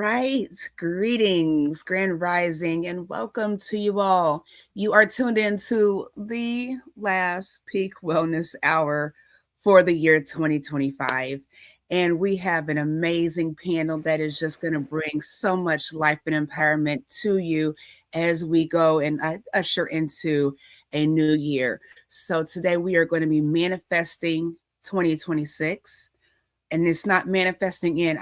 right. Greetings, Grand Rising, and welcome to you all. You are tuned into the last peak wellness hour for the year 2025. And we have an amazing panel that is just going to bring so much life and empowerment to you as we go and usher into a new year. So today we are going to be manifesting 2026, and it's not manifesting in.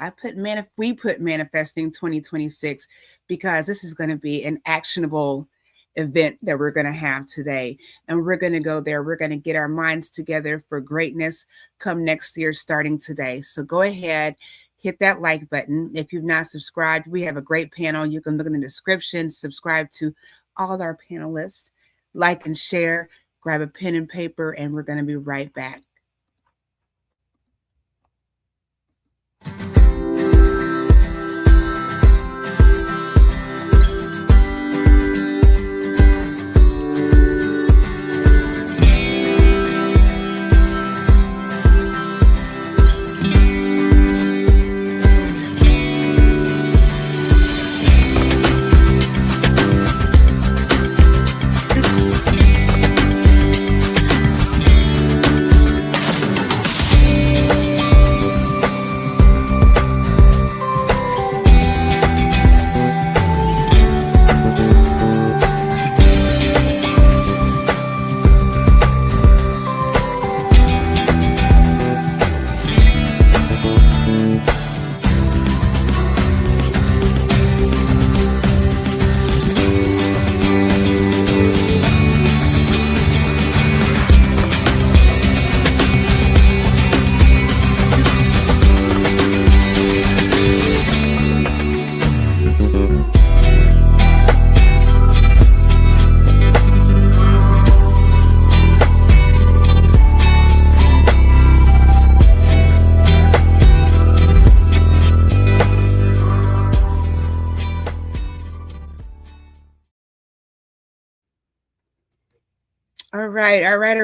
We put manifesting 2026 because this is going to be an actionable event that we're going to have today, and we're going to go there. We're going to get our minds together for greatness come next year, starting today. So go ahead, hit that like button. If you've not subscribed, we have a great panel. You can look in the description, subscribe to all our panelists, like and share, grab a pen and paper, and we're going to be right back. All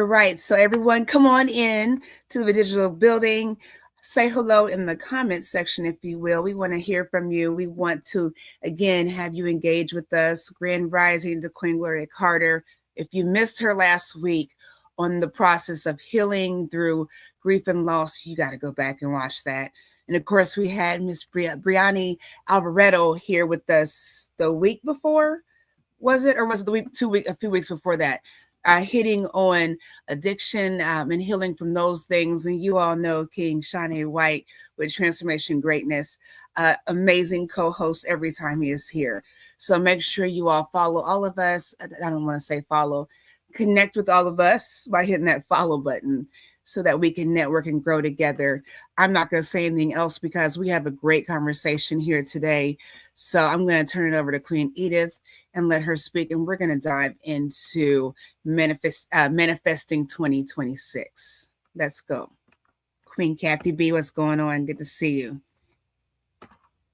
right. So everyone, come on in to the digital building. Say hello in the comment section, if you will. We want to hear from you. We want to, again, have you engage with us. Grand Rising to Queen Gloria Carter. If you missed her last week on the process of healing through grief and loss, you got to go back and watch that. And of course, we had Miss Brianni Alvaretto here with us the week before. Was it, or was it the week, a few weeks before that? Hitting on addiction and healing from those things. And you all know King Shawn A with Transformation Greatness, amazing co-host every time he is here. So make sure you all follow all of us. I don't want to say follow, connect with all of us by hitting that follow button so that we can network and grow together. I'm not going to say anything else because we have a great conversation here today. So I'm going to turn it over to Queen Edith and let her speak, and we're going to dive into manifesting 2026. Let's go. Queen Kathy B, what's going on? Good to see you.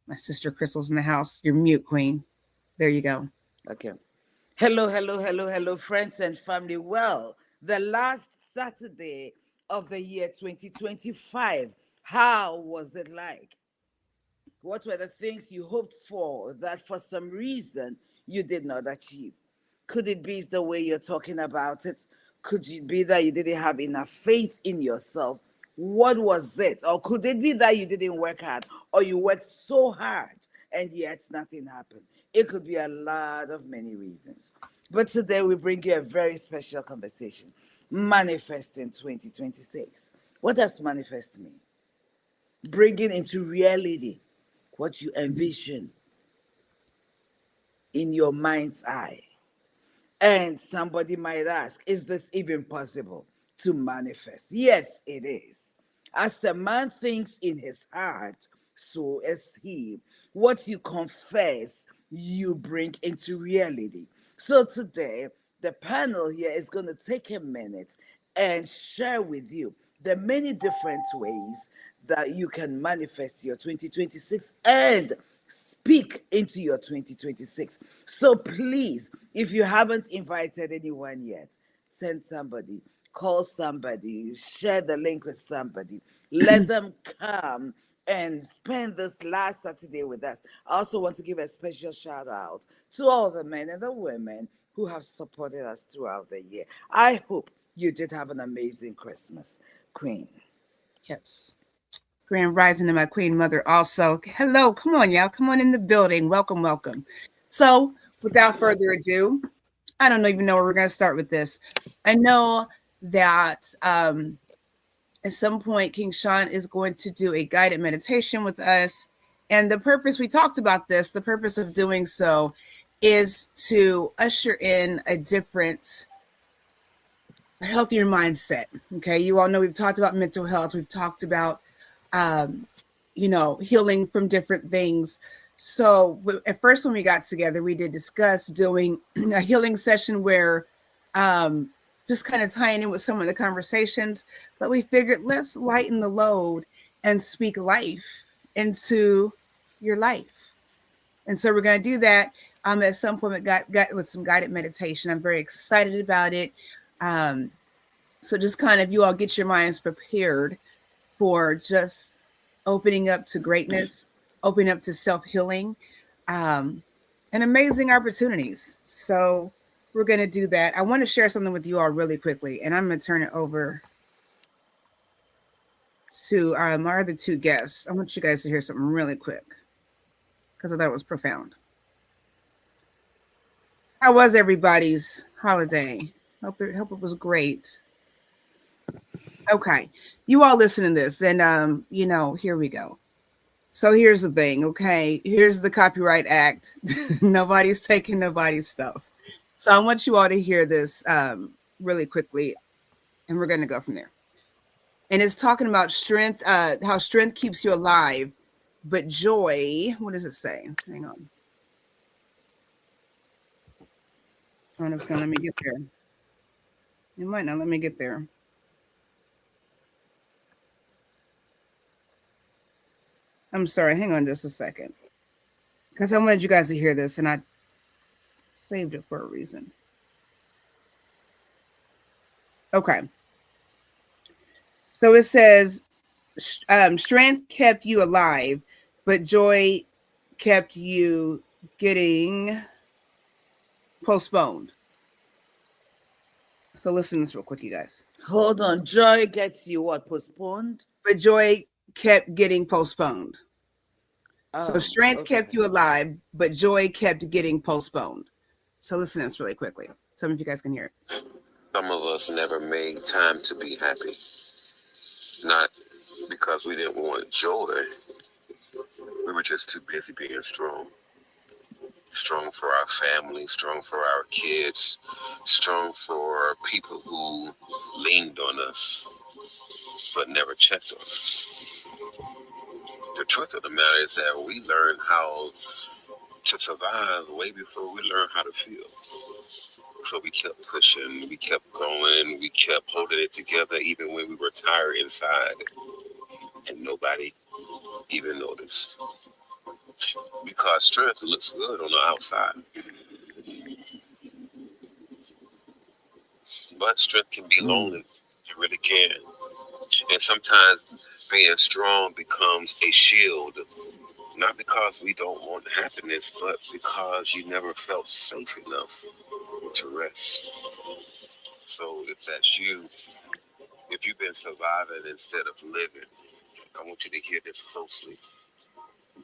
My sister Crystal's in the house. You're mute, Queen. There you go. Okay. Hello, friends and family. Well, the last Saturday of the year 2025, how was it like? What were the things you hoped for that for some reason you did not achieve? Could it be the way you're talking about it? Could it be that you didn't have enough faith in yourself? What was it? Or could it be that you didn't work hard, or you worked so hard and yet nothing happened? It could be a lot of many reasons. But today we bring you a very special conversation. Manifesting 2026. What does manifest mean? Bringing into reality what you envision in your mind's eye. And somebody might ask, is this even possible to manifest? Yes, it is. As a man thinks in his heart, so is he. What you confess, you bring into reality. So today, the panel here is going to take a minute and share with you the many different ways that you can manifest your 2026 and speak into your 2026. So please, if you haven't invited anyone yet, send somebody, call somebody, share the link with somebody, let them come and spend this last Saturday with us. I also want to give a special shout out to all the men and the women who have supported us throughout the year. I hope you did have an amazing Christmas, Queen. Yes. Grand Rising to my Queen Mother also. Hello, come on, y'all. Come on in the building. Welcome, welcome. So, without further ado, I don't even know where we're going to start with this. I know that at some point, King Shawn is going to do a guided meditation with us. And the purpose, we talked about this, the purpose of doing so is to usher in a different, healthier mindset. Okay. You all know we've talked about mental health. We've talked about, healing from different things. So at first, when we got together, we did discuss doing a healing session where just kind of tying in with some of the conversations, but we figured let's lighten the load and speak life into your life. And so we're going to do that at some point. Got with some guided meditation. I'm very excited about it. So just kind of you all get your minds prepared for just opening up to greatness, opening up to self-healing, and amazing opportunities. So we're going to do that. I want to share something with you all really quickly, and I'm going to turn it over to our other two guests. I want you guys to hear something really quick because I thought it was profound. How was everybody's holiday? Hope it was great. Okay, you all listen to this, and here we go. So here's the thing, okay? Here's the Copyright Act. Nobody's taking nobody's stuff. So I want you all to hear this really quickly, and we're going to go from there. And it's talking about strength, how strength keeps you alive, but joy, what does it say? Hang on. I don't know if it's going to let me get there. It might not let me get there. I'm sorry. Hang on just a second. Because I wanted you guys to hear this, and I saved it for a reason. Okay. So it says, strength kept you alive, but joy kept you getting postponed. So listen to this real quick, you guys. Hold on. Joy gets you what? Postponed? But joy kept getting postponed. So strength kept you alive, but joy kept getting postponed. So listen to this really quickly. Some of you guys can hear it. Some of us never made time to be happy. Not because we didn't want joy. We were just too busy being strong. Strong for our family, strong for our kids, strong for people who leaned on us, but never checked on us. The truth of the matter is that we learned how to survive way before we learned how to feel. So we kept pushing, we kept going, we kept holding it together even when we were tired inside. And nobody even noticed. Because strength looks good on the outside. But strength can be lonely. It really can. And sometimes being strong becomes a shield. Not because we don't want happiness, but because you never felt safe enough to rest. So if that's you, if you've been surviving instead of living, I want you to hear this closely.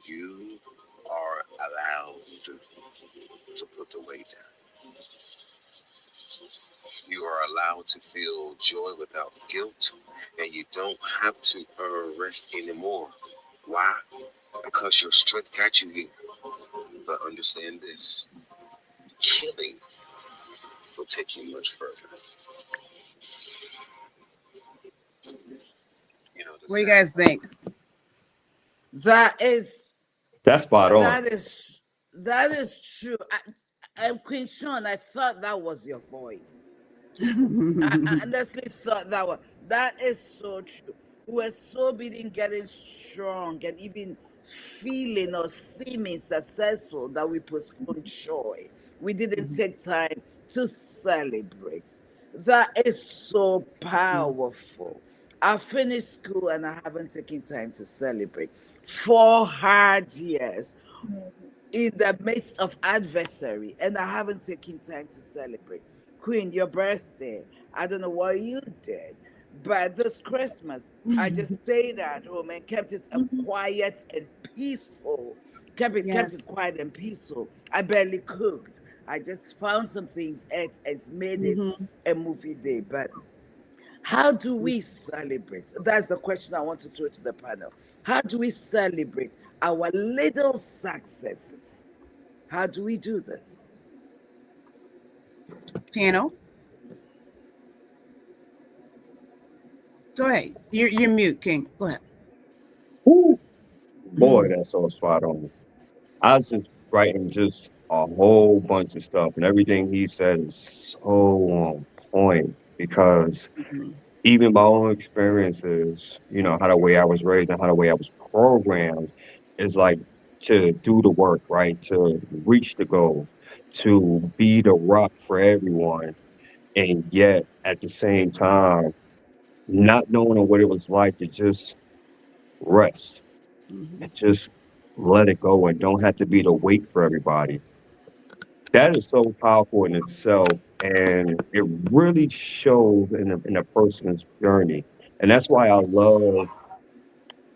You are allowed to put the weight down. You are allowed to feel joy without guilt, and you don't have to earn rest anymore. Why? Because your strength got you here. But understand this, killing will take you much further. What do you guys think? That is That's spot on. that is true. I'm Queen Shawn. I thought that was your voice. I honestly thought that is so true. We were so busy getting strong and even feeling or seeming successful that we postponed joy. We didn't take time to celebrate. That is so powerful. I finished school and I haven't taken time to celebrate. 4 hard years in the midst of adversary, and I haven't taken time to celebrate. Queen, your birthday, I don't know what you did, but this Christmas, I just stayed at home and kept it a Mhm. quiet and peaceful. Kept it Yes. quiet and peaceful. I barely cooked. I just found some things, ate, and made it Hmm. a movie day. But how do we celebrate? That's the question I want to throw to the panel. How do we celebrate our little successes? How do we do this? Panel, go ahead. You're mute, King. Go ahead. Ooh, boy, Hmm. that's so spot on. I was just writing just a whole bunch of stuff, and everything he said is so on point because Hmm. even my own experiences, how the way I was raised and how the way I was programmed is like to do the work, right? To reach the goal, to be the rock for everyone. And yet at the same time, not knowing what it was like to just rest Hmm. and just let it go and don't have to be the weight for everybody. That is so powerful in itself. And it really shows in a person's journey. And that's why I love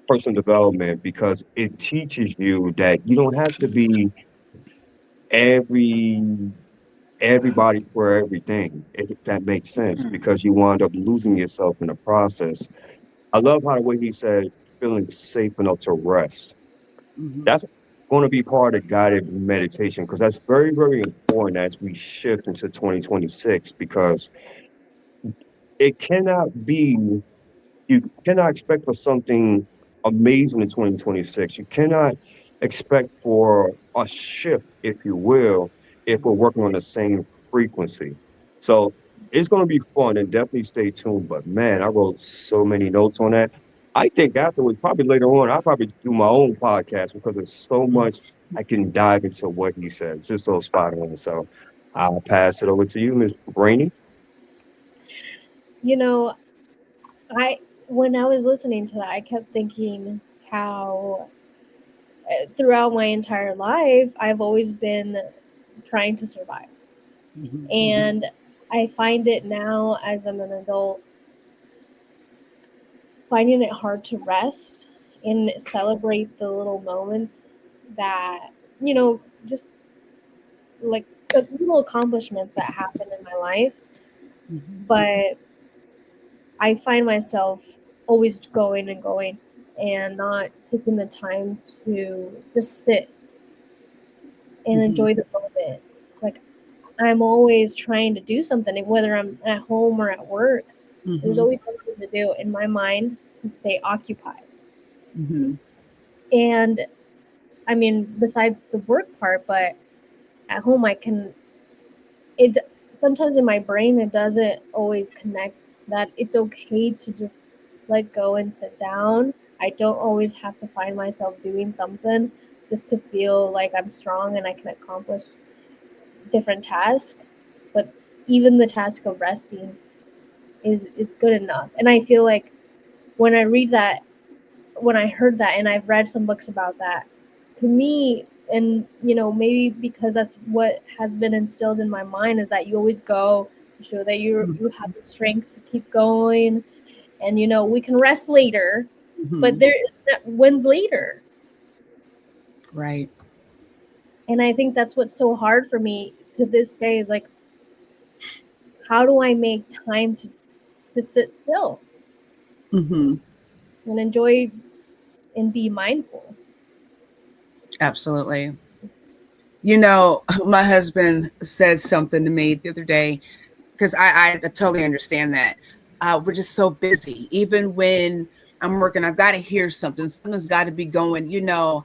personal development because it teaches you that you don't have to be every everybody for everything, if that makes sense, because you wind up losing yourself in the process. I love how the way he said feeling safe enough to rest. Hmm. That's going to be part of guided meditation because that's very, very important as we shift into 2026 because it cannot be, you cannot expect for something amazing in 2026. You cannot expect for a shift, if you will, if we're working on the same frequency. So it's going to be fun and definitely stay tuned. But man, I wrote so many notes on that. I think afterwards, probably later on, I'll probably do my own podcast because there's so much I can dive into what he said. Just so spot on. So I'll pass it over to you, Ms. Brainy. You know, I when I was listening to that, I kept thinking how throughout my entire life, I've always been trying to survive. Hmm. And I find it now as I'm an adult, finding it hard to rest and celebrate the little moments that, just like the little accomplishments that happen in my life. Hmm. But I find myself always going and going and not taking the time to just sit and Hmm. enjoy the moment. Like I'm always trying to do something, whether I'm at home or at work. There's Hmm. always something to do in my mind to stay occupied. Hmm. And I mean, besides the work part, but at home I can. It sometimes in my brain it doesn't always connect that it's okay to just let go and sit down. I don't always have to find myself doing something just to feel like I'm strong and I can accomplish different tasks. But even the task of resting is good enough. And I feel like when I read that, when I heard that, and I've read some books about that, to me, and maybe because that's what has been instilled in my mind, is that you always go to show that you have the strength to keep going, and we can rest later, but Hmm. there is that when's later. Right. And I think that's what's so hard for me to this day is like, how do I make time to sit still Hmm. and enjoy and be mindful? Absolutely. You know, my husband said something to me the other day because I totally understand that. We're just so busy. Even when I'm working, I've got to hear something. Something's got to be going, and I'm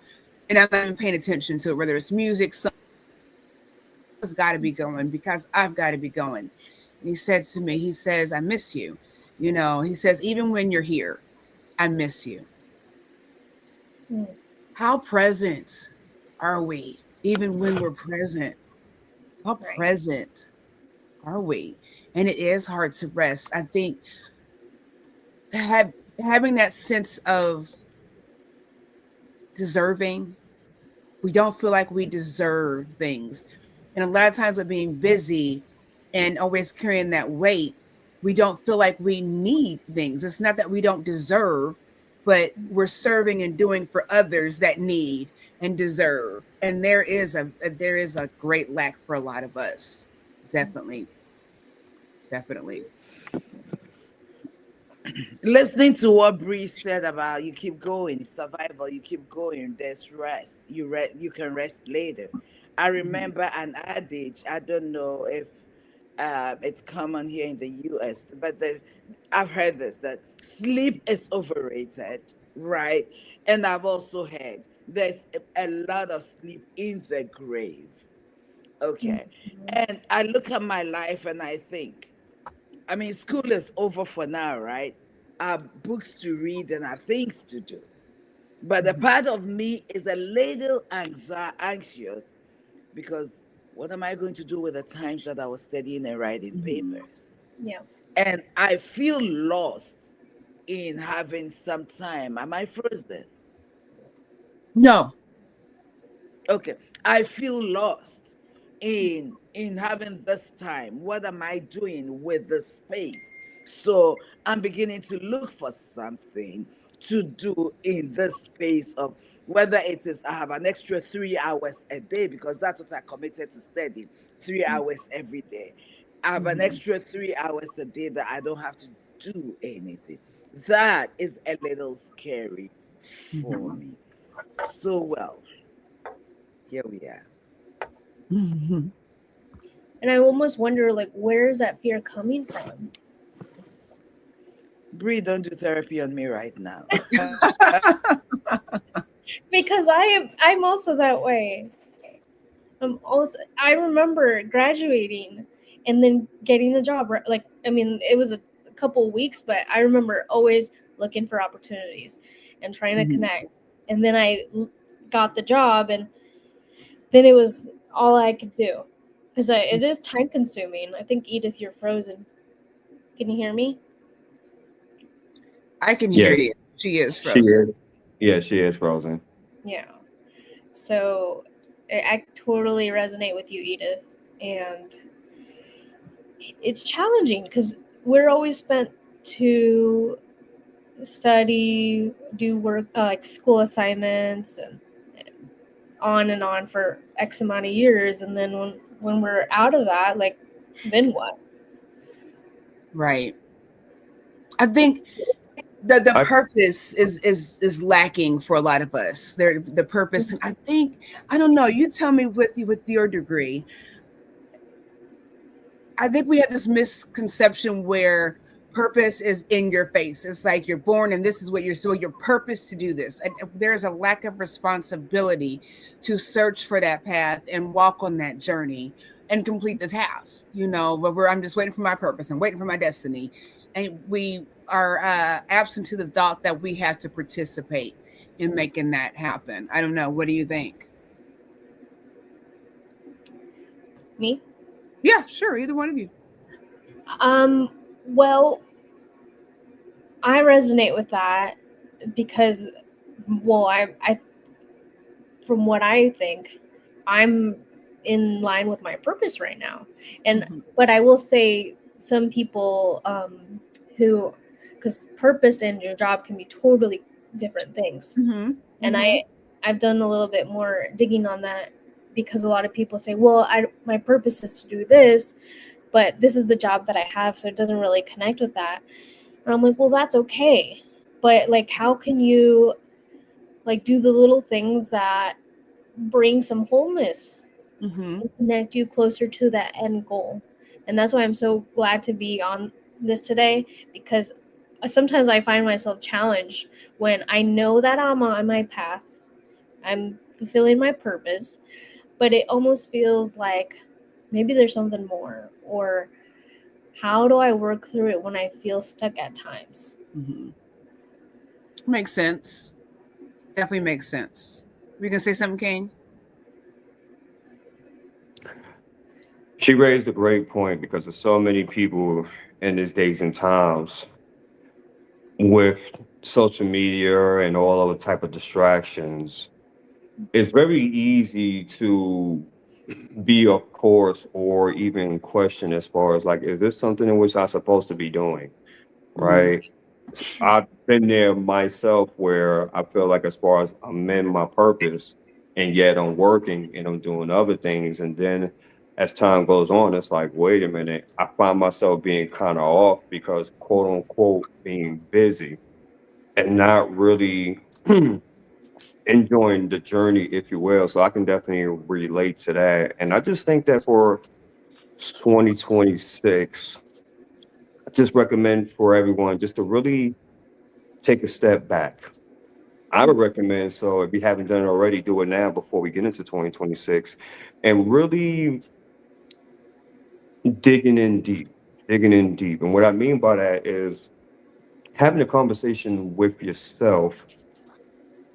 not even paying attention to it, whether it's music, something's got to be going because I've got to be going. And he said to me, he says, I miss you. He says, even when you're here, I miss you. Mm, How present are we, even when we're present? How right. present are we? And it is hard to rest. I think have having that sense of deserving. We don't feel like we deserve things. And a lot of times with being busy and always carrying that weight, we don't feel like we need things. It's not that we don't deserve, but we're serving and doing for others that need and deserve. And there is a great lack for a lot of us. Definitely. Definitely. Listening to what Bree said about you keep going, survival, you keep going, there's rest. You can rest later. I Mhm. remember an adage, I don't know if it's common here in the US, but I've heard this that sleep is overrated, right? And I've also heard there's a lot of sleep in the grave. Okay. And I look at my life and I think, I mean, school is over for now, right? I have books to read and I have things to do. But a Mhm. part of me is a little anxious because what am I going to do with the times that I was studying and writing Mhm. papers? Yeah. And I feel lost in having some time. Am I frozen? No. Okay, I feel lost in having this time. What am I doing with the space? So I'm beginning to look for something to do in this space of whether it is I have an extra 3 hours a day because that's what I committed to study, 3 hours every day. I have an Mhm. extra 3 hours a day that I don't have to do anything. That is a little scary for Mhm. me. So well, here we are. Mhm. And I almost wonder, like, where is that fear coming from? Bree, don't do therapy on me right now. Because I'm also that way. I remember graduating and then getting the job. Like, I mean, it was a couple of weeks, but I remember always looking for opportunities and trying to Mhm. connect. And then got the job, and then it was all I could do because it is time consuming. I think, Edith, you're frozen. Can you hear me? I can hear Yeah, you. She is she frozen. is. Yeah, she is frozen. Yeah. So I totally resonate with you, Edith. And it's challenging because we're always spent to study, do work, like school assignments, and on for X amount of years. And then when we're out of that, like, then what? Right. I think the I purpose is lacking for a lot of us. The purpose, and I think I don't know. You tell me with your degree. I think we have this misconception where purpose is in your face. It's like you're born and this is what you're so your purpose to do this. And there's a lack of responsibility to search for that path and walk on that journey and complete the task. You know, but I'm just waiting for my purpose and waiting for my destiny. And we are absent to the thought that we have to participate in making that happen. I don't know. What do you think? Me? Yeah, sure. Either one of you. Um, well, I resonate with that because, well, I from what I think, I'm in line with my purpose right now. And Mhm. but I will say some people who, because purpose and your job can be totally different things. Mhm. And Mhm. I've done a little bit more digging on that because a lot of people say, well, my purpose is to do this, but this is the job that I have, so it doesn't really connect with that. And I'm like, well, that's okay. But like, how can you like do the little things that bring some wholeness Mhm. and connect you closer to that end goal? And that's why I'm so glad to be on this today, because sometimes I find myself challenged when I know that I'm on my path, I'm fulfilling my purpose, but it almost feels like maybe there's something more, or how do I work through it when I feel stuck at times? Mhm. Makes sense. Definitely makes sense. We can say something, Kane? She raised a great point because there's so many people in these days and times with social media and all other type of distractions, it's very easy to be off course or even question as far as like, is this something in which I'm supposed to be doing? Mhm. Right? I've been there myself where I feel like as far as I'm in my purpose and yet I'm working and I'm doing other things. And then as time goes on, it's like, wait a minute, I find myself being kind of off because quote unquote being busy and not really enjoying the journey, if you will. So I can definitely relate to that. And I just think that for 2026, I just recommend for everyone just to really take a step back. I would recommend, so if you haven't done it already, do it now before we get into 2026 and really digging in deep, digging in deep. And what I mean by that is having a conversation with yourself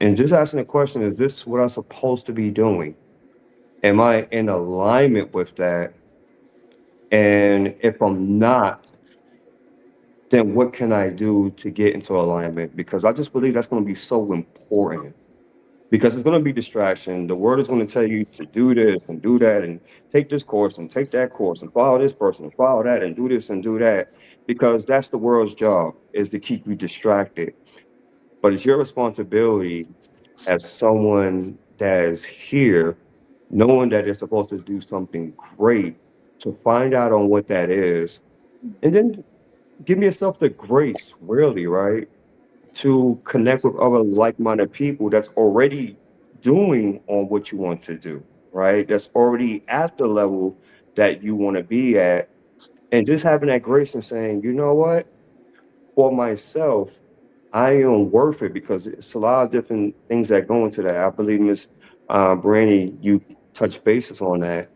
and just asking the question, is this what I'm supposed to be doing? Am I in alignment with that? And if I'm not, then what can I do to get into alignment? Because I just believe that's going to be so important because it's going to be distraction. The word is going to tell you to do this and do that and take this course and take that course and follow this person and follow that and do this and do that because that's the world's job is to keep you distracted. But it's your responsibility as someone that is here, knowing that they're supposed to do something great, to find out on what that is, and then give yourself the grace, really, right, to connect with other like-minded people that's already doing on what you want to do, right? That's already at the level that you want to be at, and just having that grace and saying, you know what, for myself, I am worth it because it's a lot of different things that go into that. I believe Miss Brandy, you touch bases on that,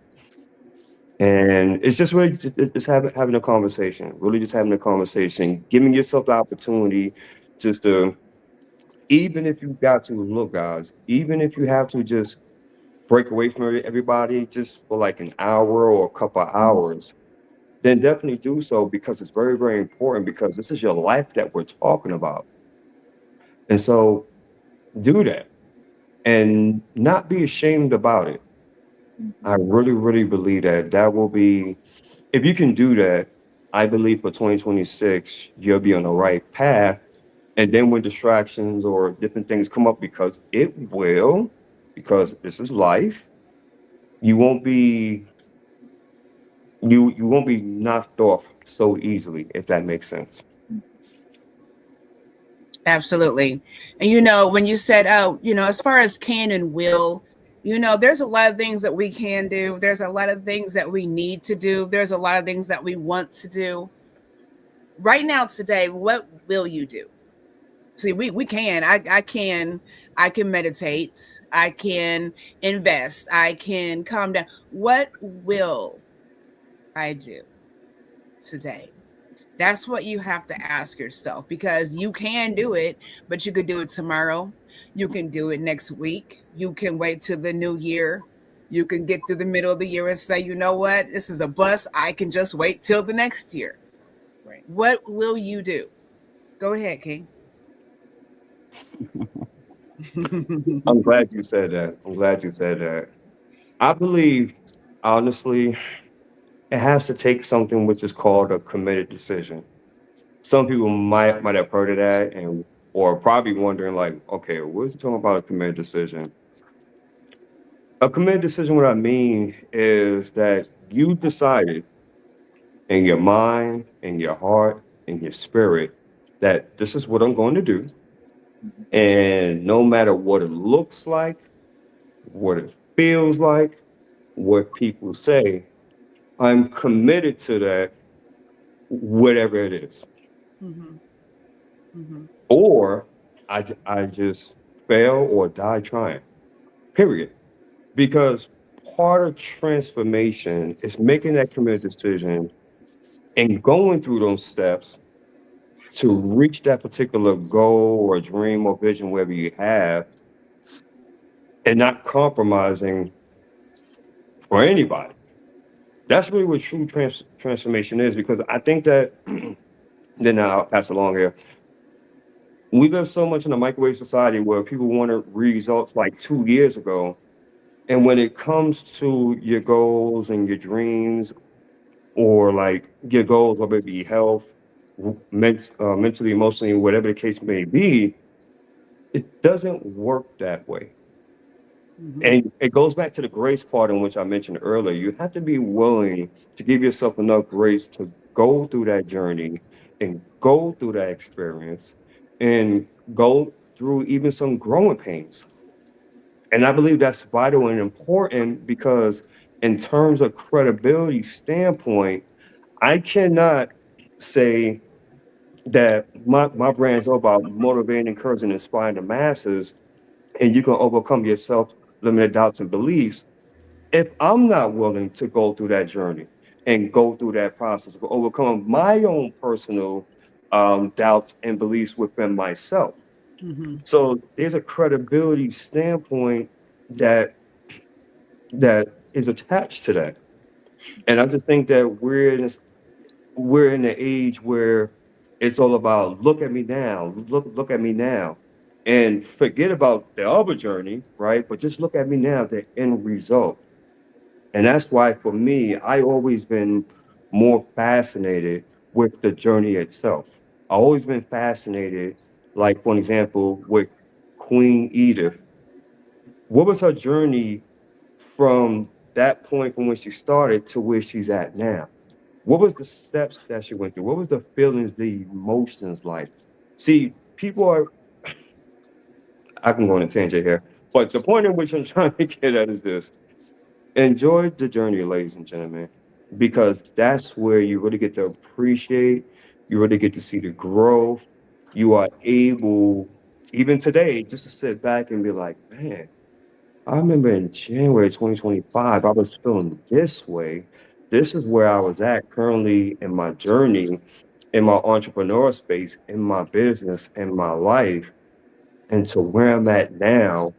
and it's just really just having a conversation, really just having a conversation, giving yourself the opportunity just to, even if you got to look, guys, even if you have to just break away from everybody just for like an hour or a couple of hours, then definitely do so because it's very, very important because this is your life that we're talking about. And so do that and not be ashamed about it. I really, really believe that that will be, if you can do that, I believe for 2026, you'll be on the right path. And then when distractions or different things come up, because it will, because this is life, you won't be you won't be knocked off so easily, if that makes sense. Absolutely. And when you said, oh, as far as can and will, there's a lot of things that we can do. There's a lot of things that we need to do. There's a lot of things that we want to do. Right now, today, what will you do? See, we can. I can meditate. I can invest. I can calm down. What will I do today? That's what you have to ask yourself because you can do it, but you could do it tomorrow. You can do it next week. You can wait till the new year. You can get through the middle of the year and say, you know what? This is a bust. I can just wait till the next year. Right. What will you do? Go ahead, King. I'm glad you said that. I'm glad you said that. I believe, honestly, it has to take something which is called a committed decision. Some people might have heard of that and or probably wondering like, okay, what's he talking about a committed decision? A committed decision, what I mean is that you decided in your mind, in your heart, in your spirit that this is what I'm going to do. And no matter what it looks like, what it feels like, what people say, I'm committed to that, whatever it is. Mhm, mhm, Or I just fail or die trying, period. Because part of transformation is making that committed decision and going through those steps to reach that particular goal or dream or vision, whatever you have, and not compromising for anybody. That's really what true transformation is. Because I think that, then I'll pass along here. We live so much in a microwave society where people wanted results like 2 years ago. And when it comes to your goals and your dreams, or like your goals, whether it be health, mentally, emotionally, whatever the case may be, it doesn't work that way. Mm-hmm. And it goes back to the grace part in which I mentioned earlier. You have to be willing to give yourself enough grace to go through that journey and go through that experience and go through even some growing pains. And I believe that's vital and important because, in terms of credibility standpoint, I cannot say that my brand is all about motivating, encouraging, inspiring the masses, and you can overcome your self limited doubts and beliefs if I'm not willing to go through that journey and go through that process of overcoming my own personal doubts and beliefs within myself. Mm-hmm. So there's a credibility standpoint that that is attached to that. And I just think that we're in an age where it's all about look at me now, look at me now, and forget about the other journey, right? But just look at me now, the end result. And that's why for me, I always been more fascinated with the journey itself. I always been fascinated, like for example, with Queen Edith. What was her journey from that point from when she started to where she's at now? What was the steps that she went through? What was the feelings, the emotions like? See, people are, I can go on a tangent here, but the point in which I'm trying to get at is this: enjoy the journey, ladies and gentlemen, because that's where you really get to appreciate, you really get to see the growth. You are able, even today, just to sit back and be like, man, I remember in January 2025, I was feeling this way. This is where I was at currently in my journey, in my entrepreneur space, in my business, in my life, and to where I'm at now.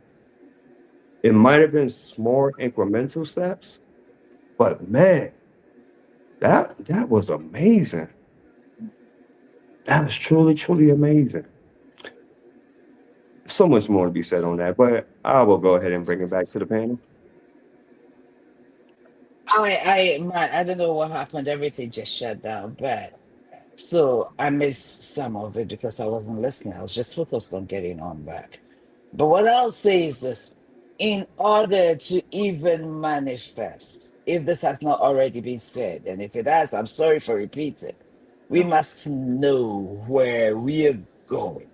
It might have been small incremental steps, but man, that was amazing. That was truly, truly amazing. So much more to be said on that, but I will go ahead and bring it back to the panel. I don't know what happened. Everything just shut down. But so I missed some of it because I wasn't listening. I was just focused on getting on back. But what I'll say is this: in order to even manifest, if this has not already been said, and if it has, I'm sorry for repeating, we must know where we're going.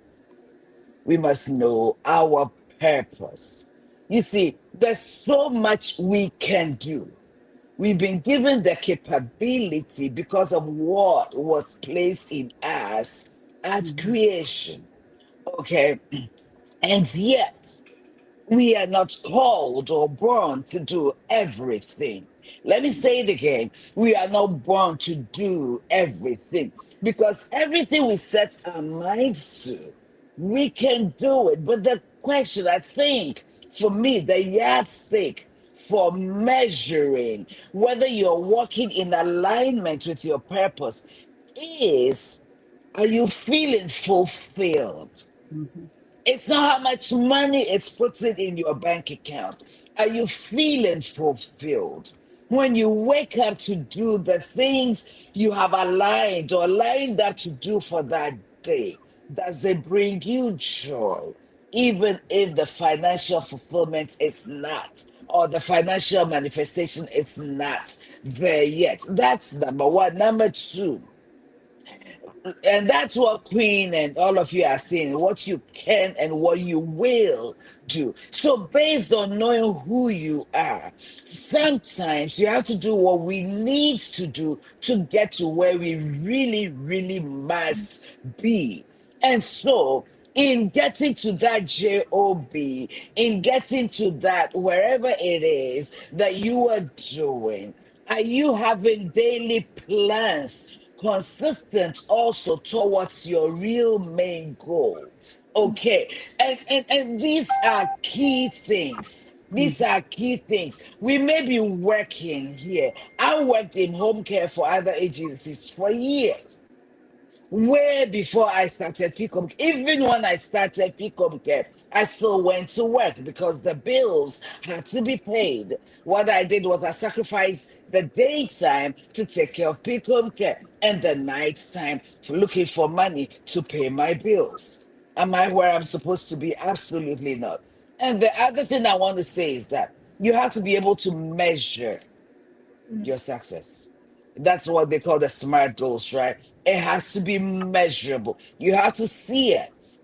We must know our purpose. You see, there's so much we can do. We've been given the capability because of what was placed in us at Mm-hmm. creation. Okay. And yet, we are not called or born to do everything. Let me say it again. We are not born to do everything because everything we set our minds to, we can do it. But the question, I think, for me, the yardstick for measuring whether you're walking in alignment with your purpose is, are you feeling fulfilled? Mm-hmm. It's not how much money it's putting in your bank account. Are you feeling fulfilled? When you wake up to do the things you have aligned or lined up to do for that day, does it bring you joy? Even if the financial fulfillment is not, or the financial manifestation is not there yet. That's number one. Number two, and that's what Queen and all of you are saying, what you can and what you will do. So, based on knowing who you are, sometimes you have to do what we need to do to get to where we really, really must be. And so, in getting to that job, in getting to that wherever it is that you are doing, are you having daily plans consistent also towards your real main goal? Okay. And these are key things. These are key things. We may be working here. I worked in home care for other agencies for years. Way before I started Picom. Even when I started Picom Care, I still went to work because the bills had to be paid. What I did was I sacrificed the daytime to take care of Picom Care and the nighttime for looking for money to pay my bills. Am I where I'm supposed to be? Absolutely not. And the other thing I want to say is that you have to be able to measure Mm. your success. That's what they call the SMART goals, right? It has to be measurable. You have to see it.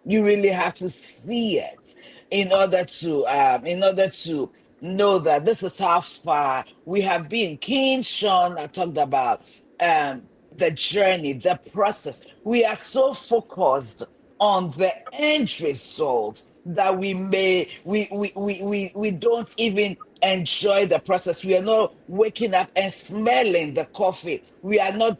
You really have to see it in order to know that this is how far we have been. King Sean I talked about the journey, the process. We are so focused on the end result that we don't even enjoy the process. We are not waking up and smelling the coffee. We are not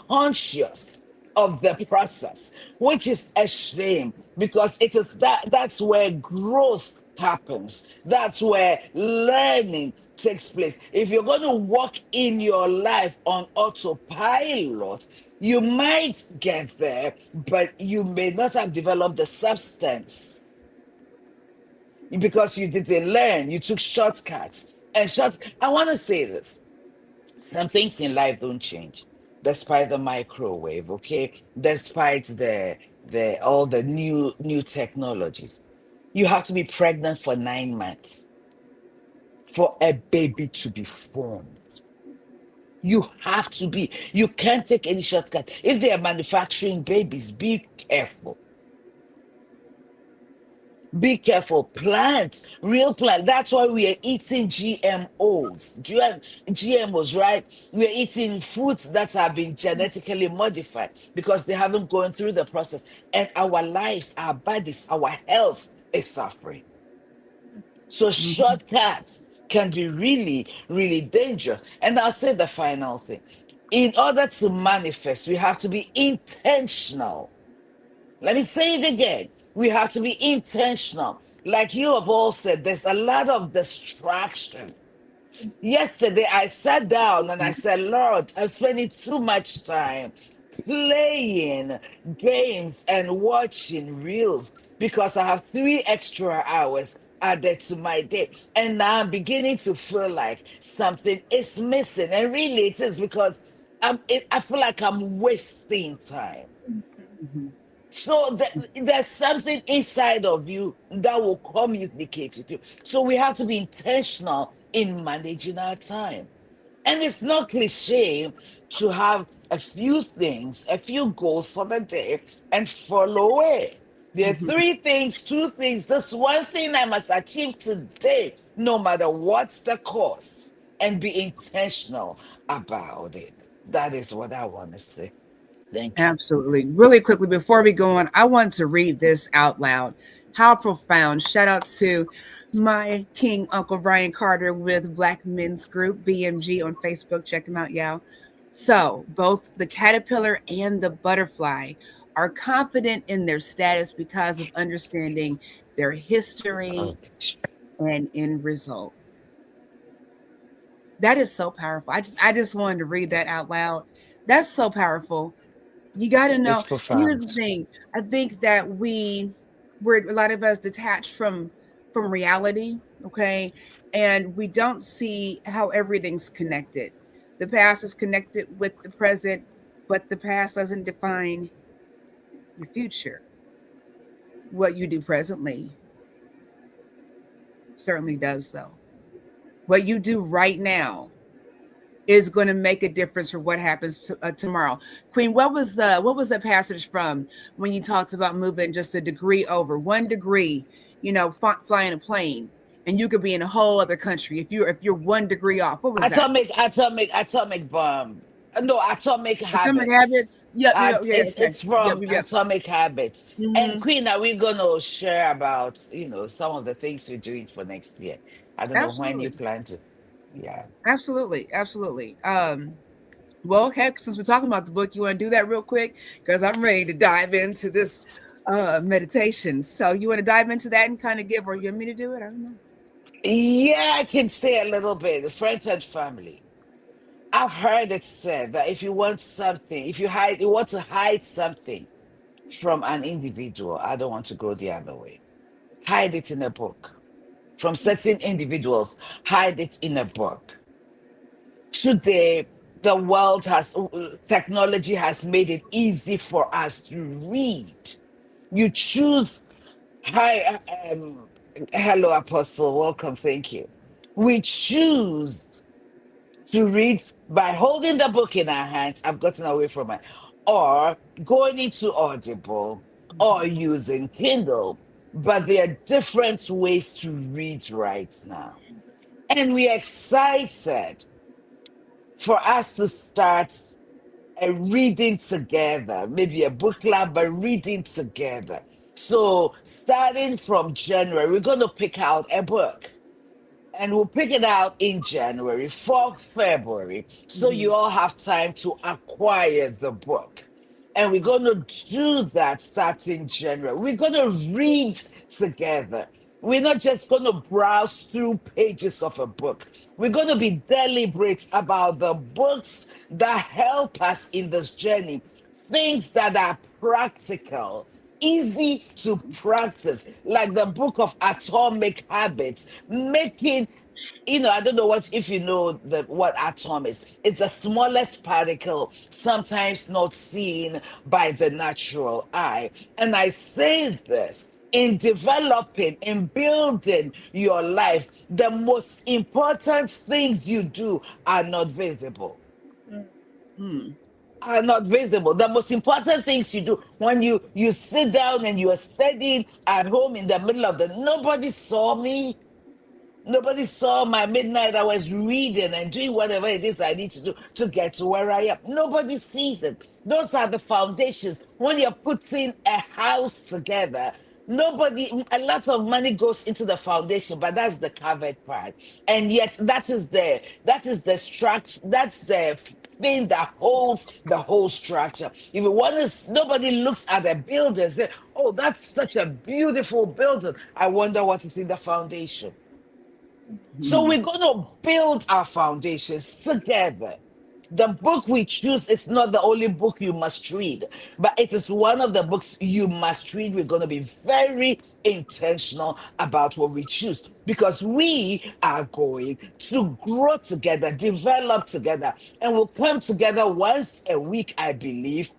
conscious of the process, which is a shame because that's where growth happens. That's where learning takes place. If you're going to walk in your life on autopilot, you might get there, but you may not have developed the substance because you didn't learn. You took shortcuts. I want to say this. Some things in life don't change despite the microwave, okay? Despite the all the new technologies. You have to be pregnant for 9 months for a baby to be formed. You have to be. You can't take any shortcut. If they are manufacturing babies, be careful. Be careful. Plants, real plants. That's why we are eating GMOs. GMOs, right? We are eating fruits that have been genetically modified because they haven't gone through the process. And our lives, our bodies, our health is suffering. So Mhm. shortcuts can be really, really dangerous. And I'll say the final thing. In order to manifest, we have to be intentional. Let me say it again. We have to be intentional. Like you have all said, there's a lot of distraction. Yesterday, I sat down and I said, Lord, I'm spending too much time playing games and watching reels because I have 3 extra hours added to my day. And now I'm beginning to feel like something is missing. And really, it is because I feel like I'm wasting time. Mhm. So there's something inside of you that will communicate with you. So we have to be intentional in managing our time. And it's not cliche to have a few things, a few goals for the day and follow it. There are Mhm. three things, two things. This one thing I must achieve today, no matter what's the cost, and be intentional about it. That is what I want to say. Thank you. Absolutely. Really quickly, before we go on, I want to read this out loud. How profound. Shout out to my King Uncle Brian Carter with Black Men's Group, BMG, on Facebook. Check him out, y'all. So, both the caterpillar and the butterfly are confident in their status because of understanding their history and end result. That is so powerful. I just wanted to read that out loud. That's so powerful. You got to It's know. And here's the profound. thing. I think that we're a lot of us detached from reality, okay? And we don't see how everything's connected. The past is connected with the present, but the past doesn't define your future. What you do presently certainly does, though. What you do right now is going to make a difference for what happens tomorrow. Queen, what was the passage from when you talked about moving just a degree over 1 degree, flying a plane, and you could be in a whole other country if you're 1 degree off? What was that? Atomic bomb. No, atomic Atomic habits. habits. Yep. Yep. Yeah. It's Okay. it's Yep. from Yep. Yep. Atomic Habits. And Mm-hmm. Queen, are we gonna share about some of the things we're doing for next year? I don't know when you Absolutely. plan to. Yeah. Absolutely. Absolutely. Well, heck, since we're talking about the book, you want to do that real quick because I'm ready to dive into this meditation. So you want to dive into that and kind of give, or you want me to do it? I don't know. Yeah, I can say a little bit. Friends and family. I've heard it said that if you want something, if you want to hide something from an individual, I don't want to go the other way. Hide it in a book. From certain individuals, hide it in a book. Today, the world has, technology has made it easy for us to read. You choose, hi, hello, Apostle, welcome, thank you. We choose to read by holding the book in our hands. I've gotten away from it. Or going into Audible or using Kindle. But there are different ways to read right now. And we're excited for us to start a reading together, maybe a book club, but reading together. So, starting from January, we're going to pick out a book and we'll pick it out in January for February. So, Mhm. you all have time to acquire the book. And we're going to do that starting January. We're going to read together. We're not just going to browse through pages of a book. We're going to be deliberate about the books that help us in this journey, things that are practical, easy to practice, like the book of Atomic Habits, making, I don't know what if you know what atom is. It's the smallest particle, sometimes not seen by the natural eye. And I say this, in developing, in building your life, the most important things you do are not visible. Mm. Are not visible. The most important things you do when you sit down and you are studying at home in the middle of the nobody saw me. Nobody saw my midnight. I was reading and doing whatever it is I need to do to get to where I am. Nobody sees it. Those are the foundations. When you're putting a house together, a lot of money goes into the foundation, but that's the covered part. And yet that is the structure, that's the thing that holds the whole structure. If you want to, nobody looks at a building and say, oh, that's such a beautiful building. I wonder what is in the foundation. So Mhm. we're going to build our foundations together. The book we choose is not the only book you must read, but it is one of the books you must read. We're going to be very intentional about what we choose because we are going to grow together, develop together, and we'll come together once a week, I believe,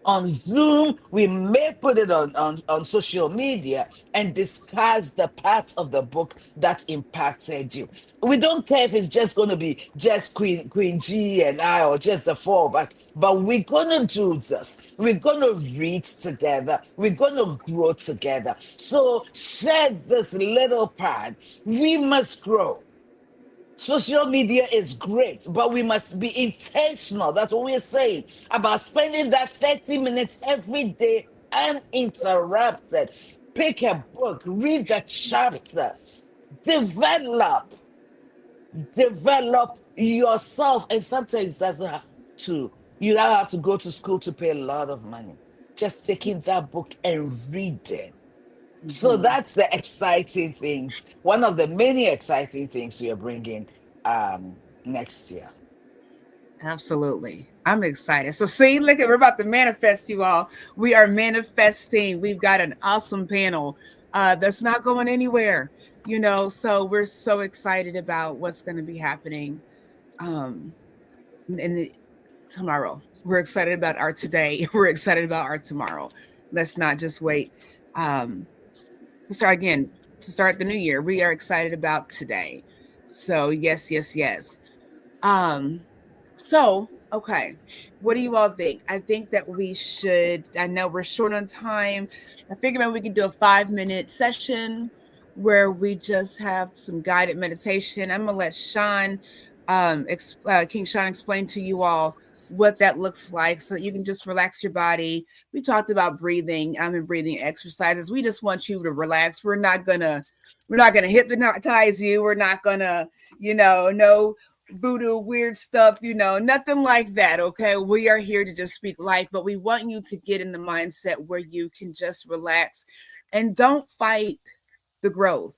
on Zoom. We may put it on social media and discuss the parts of the book that impacted you. We don't care if it's just going to be just Queen G and I or just the four of us, but we're going to do this. We're going to read together. We're going to grow together. So share this little part. We must grow. Social media is great, but we must be intentional. That's what we're saying about spending that 30 minutes every day uninterrupted. Pick a book, read the chapter, develop, develop yourself. And sometimes it doesn't have to, you don't have to go to school to pay a lot of money. Just taking that book and reading. So Mhm. that's the exciting things. One of the many exciting things we are bringing next year. Absolutely. I'm excited. So see, look at we're about to manifest you all. We are manifesting. We've got an awesome panel that's not going anywhere. So we're so excited about what's going to be happening um in the tomorrow. We're excited about our today. We're excited about our tomorrow. Let's not just wait to start again, to start the new year. We are excited about today. So yes, yes, yes. Um, so, okay. What do you all think? I think that we should, I know we're short on time. I figure maybe we could do a 5-minute session where we just have some guided meditation. I'm going to let King Sean explain to you all what that looks like so that you can just relax your body. We talked about breathing, and breathing exercises. We just want you to relax. We're not gonna hypnotize you. We're not gonna, no voodoo weird stuff, nothing like that. Okay, we are here to just speak life, but we want you to get in the mindset where you can just relax and don't fight the growth.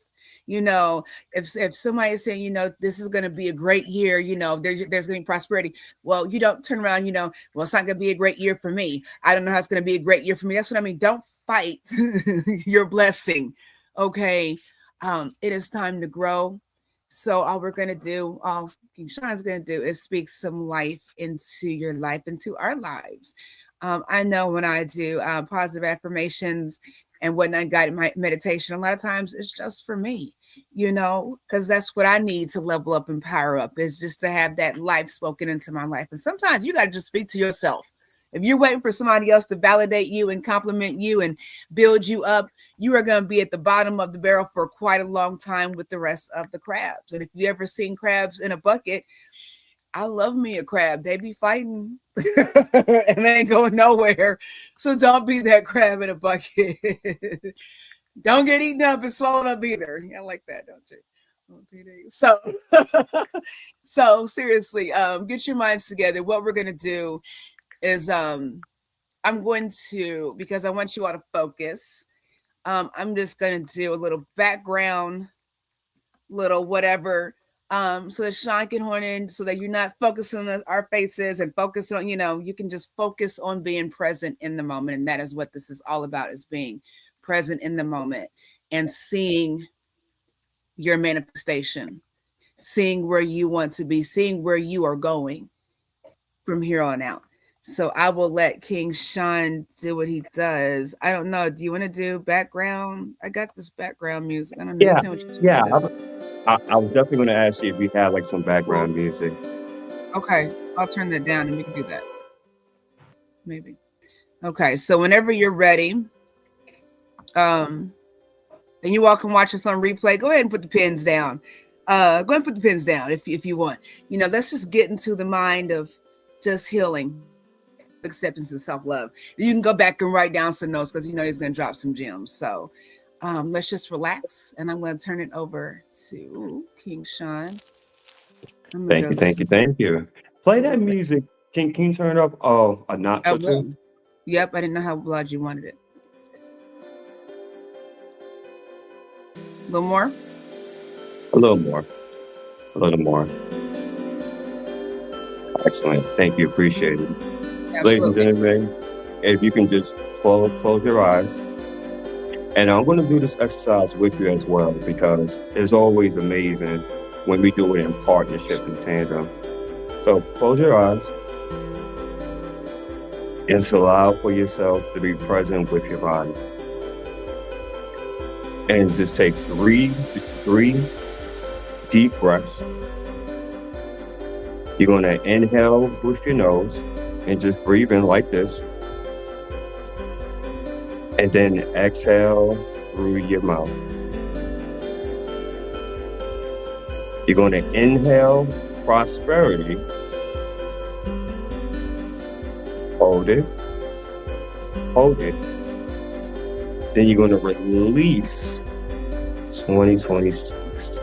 You know, if somebody is saying, this is going to be a great year, there's going to be prosperity. Well, you don't turn around, well, it's not going to be a great year for me. I don't know how it's going to be a great year for me. That's what I mean. Don't fight your blessing. Okay. It is time to grow. So all we're going to do, all King Shawn's going to do is speak some life into your life, into our lives. I know when I do positive affirmations and whatnot, guided my meditation, a lot of times it's just for me, because that's what I need to level up and power up, is just to have that life spoken into my life. And sometimes you got to just speak to yourself. If you're waiting for somebody else to validate you and compliment you and build you up, you are going to be at the bottom of the barrel for quite a long time with the rest of the crabs. And if you ever seen crabs in a bucket, I love me a crab. They be fighting and they ain't going nowhere. So don't be that crab in a bucket. Don't get eaten up and swallowed up either. I like that, don't you? So seriously, get your minds together. What we're going to do is I'm going to, because I want you all to focus, I'm just going to do a little background, little whatever, so that Shawn can horn in, so that you're not focusing on our faces and focus on, you can just focus on being present in the moment. And that is what this is all about, is being present in the moment and seeing your manifestation, seeing where you want to be, seeing where you are going from here on out. So I will let King Shawn do what he does. I don't know. Do you want to do background? I got this background music. I don't know. Yeah, Tell me what you yeah. do. I was definitely going to ask you if we had like some background music. Okay, I'll turn that down and we can do that. Maybe. Okay, so whenever you're ready, and you all can watch us on replay, go ahead and put the pins down. Go ahead and put the pins down if you want. Let's just get into the mind of just healing, acceptance, and self-love. You can go back and write down some notes, because he's going to drop some gems. So let's just relax, and I'm going to turn it over to King Shawn. Thank you. Play that music. Can you turn it up a notch or two? Yep, I didn't know how loud you wanted it. A little more? A little more. Excellent. Thank you. Appreciate it. Absolutely. Ladies and gentlemen, if you can just close your eyes. And I'm going to do this exercise with you as well, because it's always amazing when we do it in partnership and tandem. So close your eyes and just allow for yourself to be present with your body. And just take three deep breaths. You're going to inhale with your nose and just breathe in like this. And then exhale through your mouth. You're going to inhale prosperity. Hold it. Then you're going to release 2026.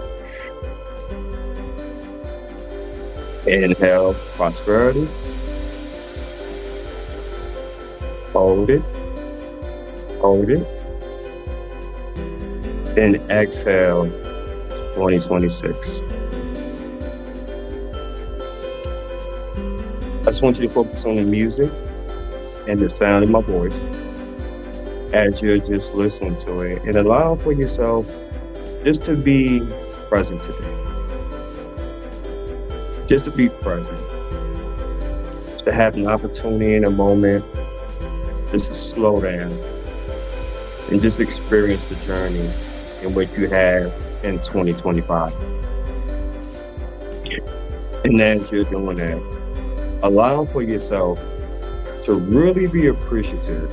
Inhale prosperity. Hold it. Then exhale 2026. I just want you to focus on the music and the sound of my voice as you're just listening to it, and allow for yourself just to be present today. Just to be present. Just to have an opportunity in a moment just to slow down and just experience the journey in which you have in 2025. And as you're doing that, allow for yourself to really be appreciative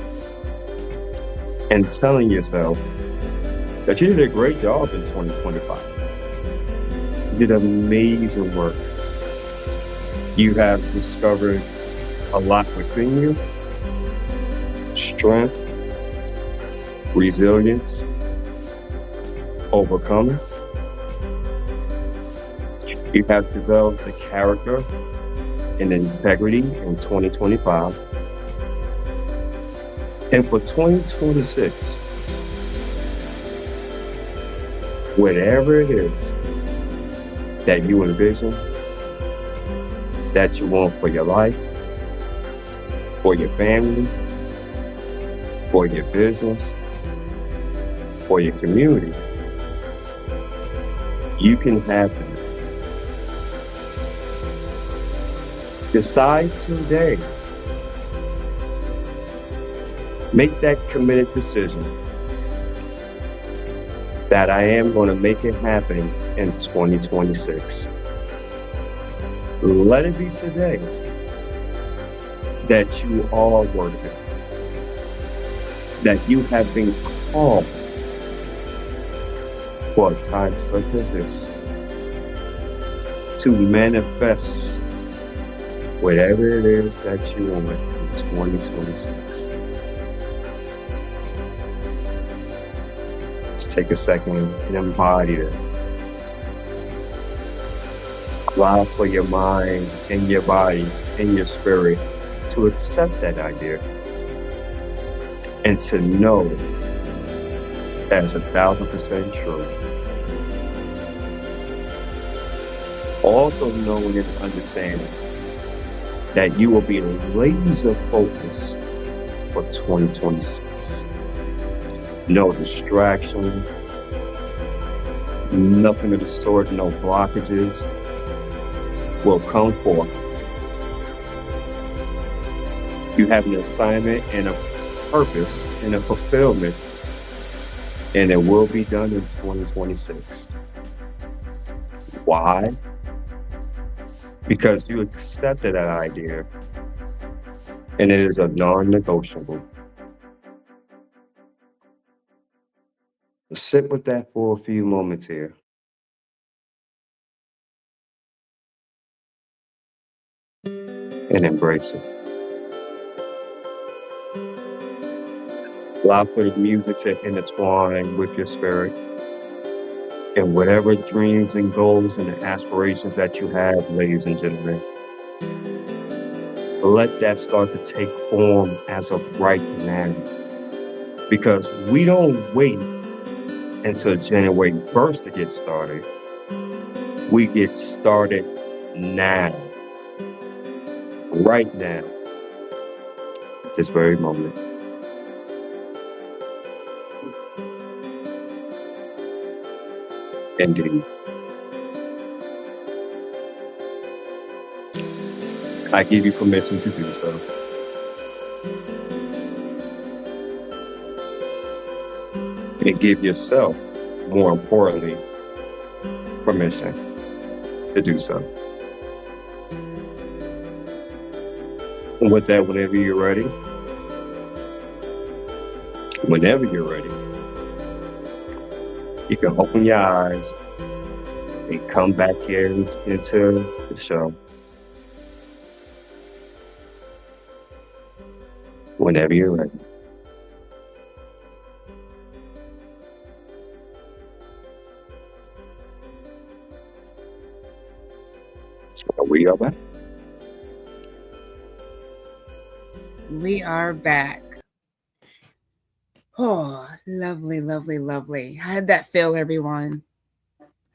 and telling yourself that you did a great job in 2025. You did amazing work. You have discovered a lot within you: strength, resilience, overcoming. You have developed the character and integrity in 2025. And for 2026, whatever it is that you envision, that you want for your life, for your family, for your business, for your community, you can have them. Decide today. Make that committed decision that I am going to make it happen in 2026. Let it be today that you are worth it, that you have been called for a time such as this to manifest whatever it is that you want in 2026. Let's take a second and embody it. Allow for your mind and your body and your spirit to accept that idea and to know that is 1,000% true. Also knowing and understanding that you will be laser focused for 2026. No distraction, nothing of the sort, no blockages will come forth. You have an assignment and a purpose and a fulfillment, and it will be done in 2026. Why? Because you accepted that idea, and it is a non-negotiable. Sit with that for a few moments here. And embrace it. Allow for the music to intertwine with your spirit. And whatever dreams and goals and aspirations that you have, ladies and gentlemen, let that start to take form as of right now. Because we don't wait until January 1st to get started. We get started now. Right now. At this very moment. Indeed. I give you permission to do so. And give yourself, more importantly, permission to do so. And with that, whenever you're ready, you can open your eyes and come back here into the show. Whenever you're ready. We are back. We are back. Oh, lovely, lovely, lovely. How did that feel, everyone?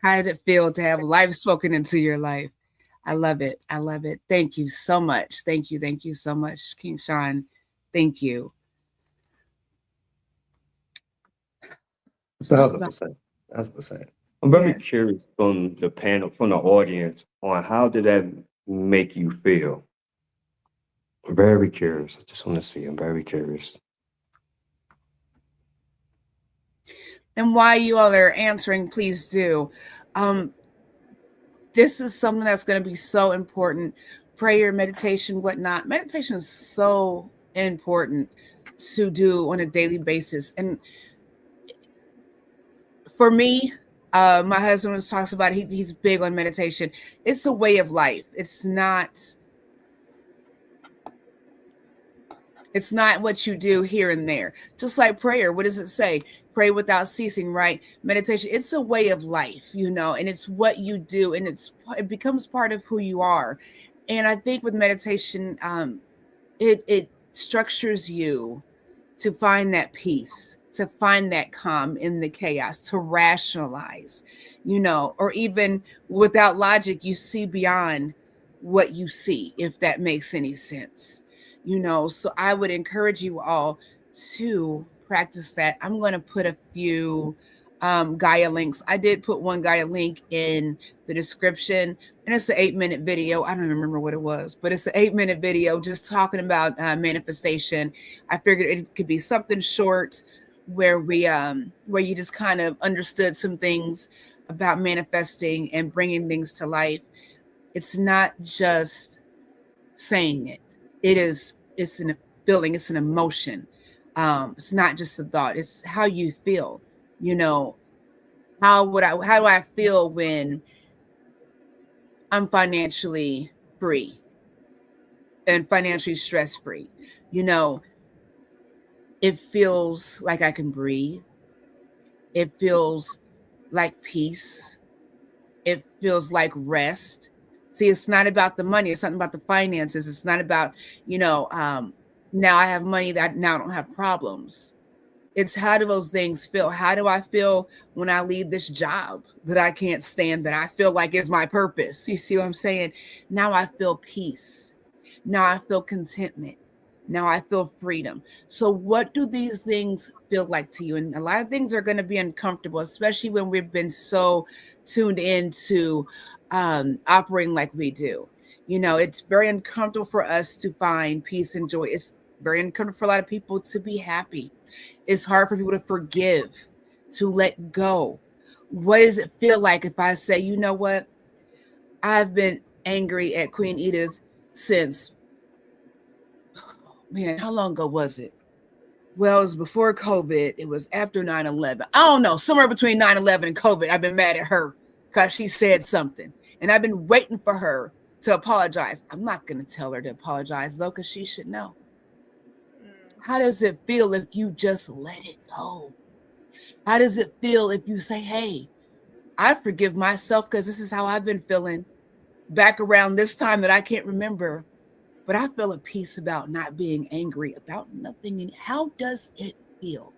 How did it feel to have life spoken into your life? I love it. I love it. Thank you so much. Thank you. Thank you so much, King Shawn. Thank you. 1,000%. 1,000%. I'm very curious from the panel, from the audience, on how did that make you feel? I'm very curious. I just want to see. I'm very curious. And while you all are answering, please do. This is something that's going to be so important. Prayer, meditation, whatnot. Meditation is so important to do on a daily basis. And for me, my husband always talks about it. He's big on meditation. It's a way of life. It's not what you do here and there. Just like prayer. What does it say? Pray without ceasing, right? Meditation. It's a way of life, and it's what you do, and it becomes part of who you are. And I think with meditation, it structures you to find that peace, to find that calm in the chaos, to rationalize, or even without logic, you see beyond what you see, if that makes any sense. So I would encourage you all to practice that. I'm going to put a few Gaia links. I did put one Gaia link in the description, and it's an 8-minute video. I don't remember what it was, but it's an 8-minute video just talking about manifestation. I figured it could be something short where where you just kind of understood some things about manifesting and bringing things to life. It's not just saying it. It's a feeling, it's an emotion. It's not just a thought, it's how you feel. How do I feel when I'm financially free and financially stress free? It feels like I can breathe. It feels like peace. It feels like rest. See, it's not about the money. It's not about the finances. It's not about, now I have money that now I don't have problems. It's how do those things feel? How do I feel when I leave this job that I can't stand, that I feel like is my purpose? You see what I'm saying? Now I feel peace. Now I feel contentment. Now I feel freedom. So what do these things feel like to you? And a lot of things are going to be uncomfortable, especially when we've been so tuned into operating like we do. It's very uncomfortable for us to find peace and joy. It's very uncomfortable for a lot of people to be happy. It's hard for people to forgive, to let go. What does it feel like if I say, you know what? I've been angry at Queen Edith since, man, how long ago was it? Well, it was before COVID. It was after 9/11. I don't know, somewhere between 9/11 and COVID, I've been mad at her because she said something. And I've been waiting for her to apologize. I'm not going to tell her to apologize, though, because she should know. How does it feel if you just let it go? How does it feel if you say, hey, I forgive myself because this is how I've been feeling back around this time that I can't remember, but I feel a peace about not being angry about nothing. And how does it feel?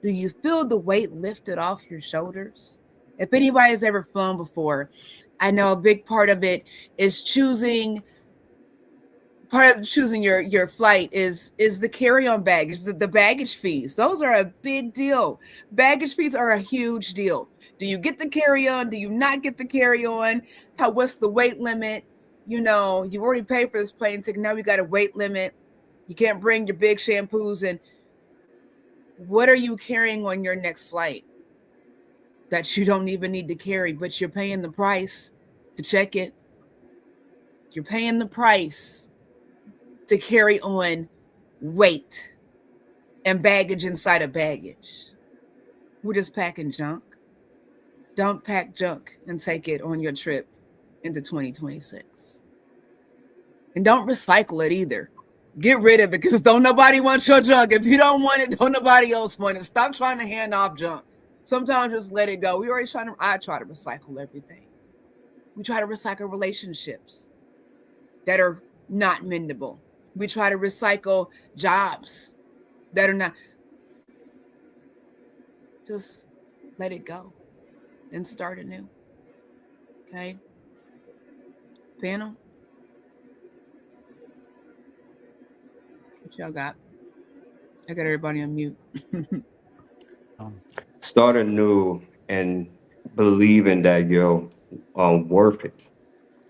Do you feel the weight lifted off your shoulders? If anybody has ever flown before, I know a big part of it is choosing your flight is the carry-on baggage, the baggage fees. Those are a big deal. Baggage fees are a huge deal. Do you get the carry-on? Do you not get the carry-on? What's the weight limit? You already paid for this plane ticket. Now we got a weight limit. You can't bring your big shampoos. And what are you carrying on your next flight that you don't even need to carry, but you're paying the price to check it? You're paying the price to carry on weight and baggage inside of baggage. We're just packing junk. Don't pack junk and take it on your trip into 2026. And don't recycle it either. Get rid of it, because don't nobody want your junk. If you don't want it, don't nobody else want it. Stop trying to hand off junk. Sometimes just let it go. I try to recycle everything. We try to recycle relationships that are not mendable. We try to recycle jobs that are not. Just let it go and start anew. Okay? Panel? What y'all got? I got everybody on mute. Start anew and believing that you're worth it,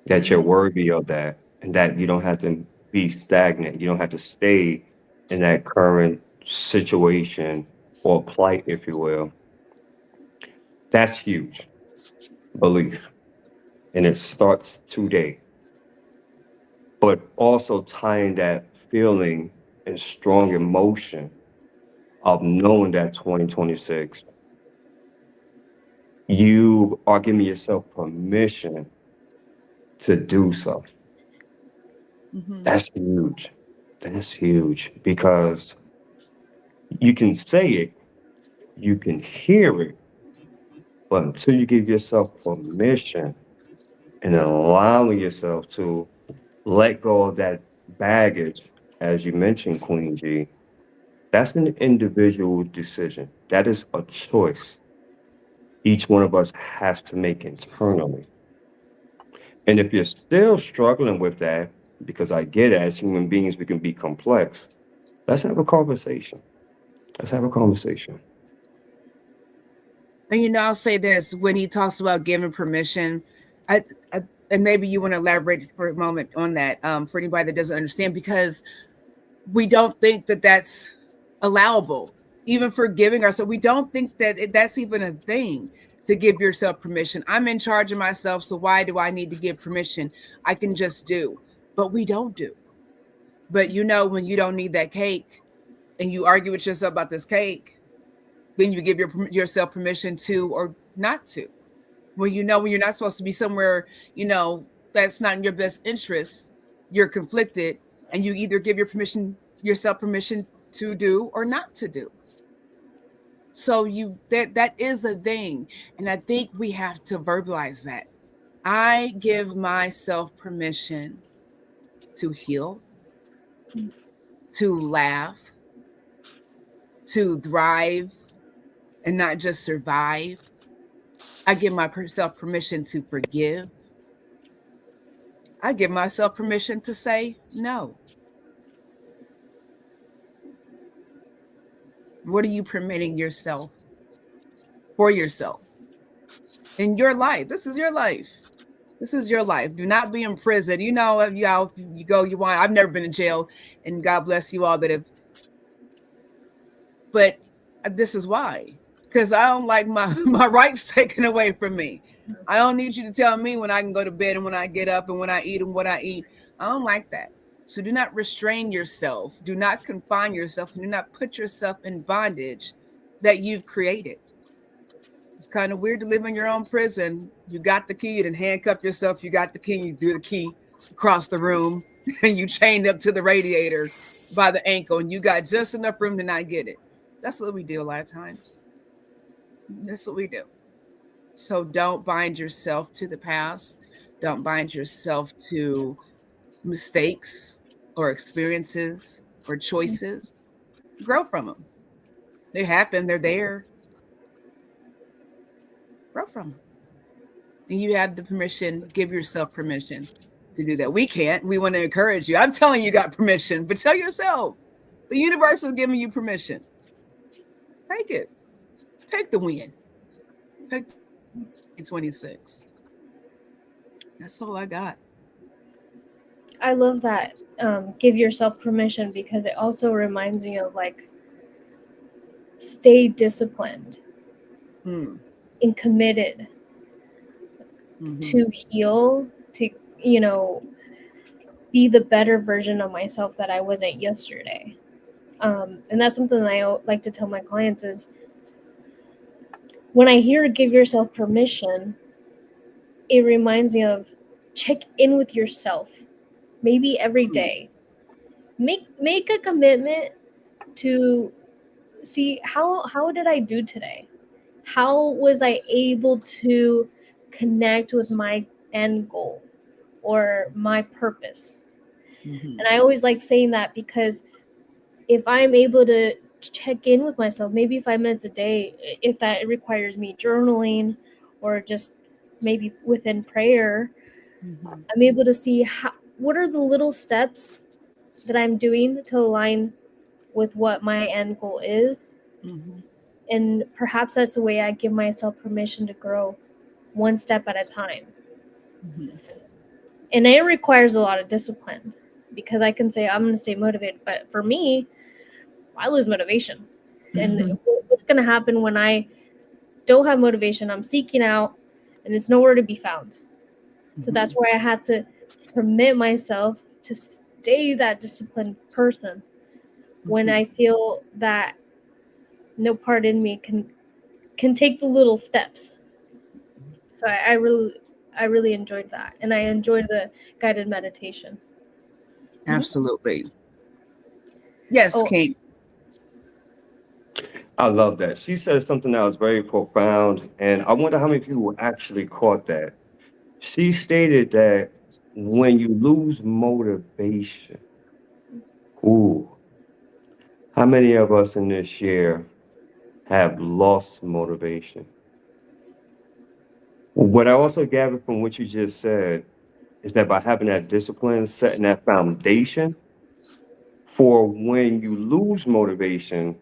that you're worthy of that, and that you don't have to be stagnant. You don't have to stay in that current situation or plight, if you will. That's huge. Belief. And it starts today. But also tying that feeling and strong emotion of knowing that 2026, you are giving yourself permission to do so. Mm-hmm. That's huge. That's huge, because you can say it, you can hear it, but until you give yourself permission and allowing yourself to let go of that baggage, as you mentioned, Queen G, that's an individual decision. That is a choice each one of us has to make internally. And if you're still struggling with that, because I get it, as human beings, we can be complex, let's have a conversation. Let's have a conversation. And I'll say this when he talks about giving permission, I, I and maybe you want to elaborate for a moment on that for anybody that doesn't understand, because we don't think that that's allowable, even for giving ourselves. We don't think that that's even a thing to give yourself permission. I'm in charge of myself, so why do I need to give permission? I can just do, but we don't do. But when you don't need that cake and you argue with yourself about this cake, then you give yourself permission to or not to. When when you're not supposed to be somewhere, that's not in your best interest, you're conflicted, and you either give yourself permission to do or not to do. So that is a thing, and I think we have to verbalize that. I give myself permission to heal, to laugh, to thrive, and not just survive. I give myself permission to forgive. I give myself permission to say no. What are you permitting yourself for yourself in your life? This is your life. This is your life. Do not be in prison. You go, you want. I've never been in jail, and God bless you all that have. But this is why, because I don't like my rights taken away from me. I don't need you to tell me when I can go to bed and when I get up and when I eat and what I eat. I don't like that. So do not restrain yourself. Do not confine yourself. Do not put yourself in bondage that you've created. It's kind of weird to live in your own prison. You got the key, you didn't handcuff yourself. You got the key, you do the key across the room, and you chained up to the radiator by the ankle, and you got just enough room to not get it. That's what we do a lot of times. That's what we do. So don't bind yourself to the past. Don't bind yourself to mistakes or experiences or choices. Grow from them. They happen, they're there. Grow from them. And you have the permission, give yourself permission to do that. We can't. We want to encourage you. I'm telling you got permission, but tell yourself the universe is giving you permission. Take it. Take the win. Take 26. That's all I got. I love that. Give yourself permission, because it also reminds me of stay disciplined and committed to heal, to be the better version of myself that I wasn't yesterday. And that's something that I like to tell my clients is, when I hear give yourself permission, it reminds me of check in with yourself, maybe every day. Make a commitment to see how did I do today? How was I able to connect with my end goal or my purpose? And I always like saying that, because if I'm able to check in with myself, maybe 5 minutes a day, if that requires me journaling or just maybe within prayer, I'm able to see what are the little steps that I'm doing to align with what my end goal is. And perhaps that's the way I give myself permission to grow, one step at a time. And it requires a lot of discipline, because I can say I'm going to stay motivated, but for me, I lose motivation. And what's going to happen when I don't have motivation? I'm seeking out and it's nowhere to be found. So that's where I had to permit myself to stay that disciplined person when I feel that no part in me can take the little steps. So I really enjoyed that, and I enjoyed the guided meditation. Absolutely. Yes, Kate. I love that. She said something that was very profound, and I wonder how many people actually caught that. She stated that when you lose motivation, ooh, how many of us in this year have lost motivation. What I also gathered from what you just said is that by having that discipline, setting that foundation for when you lose motivation,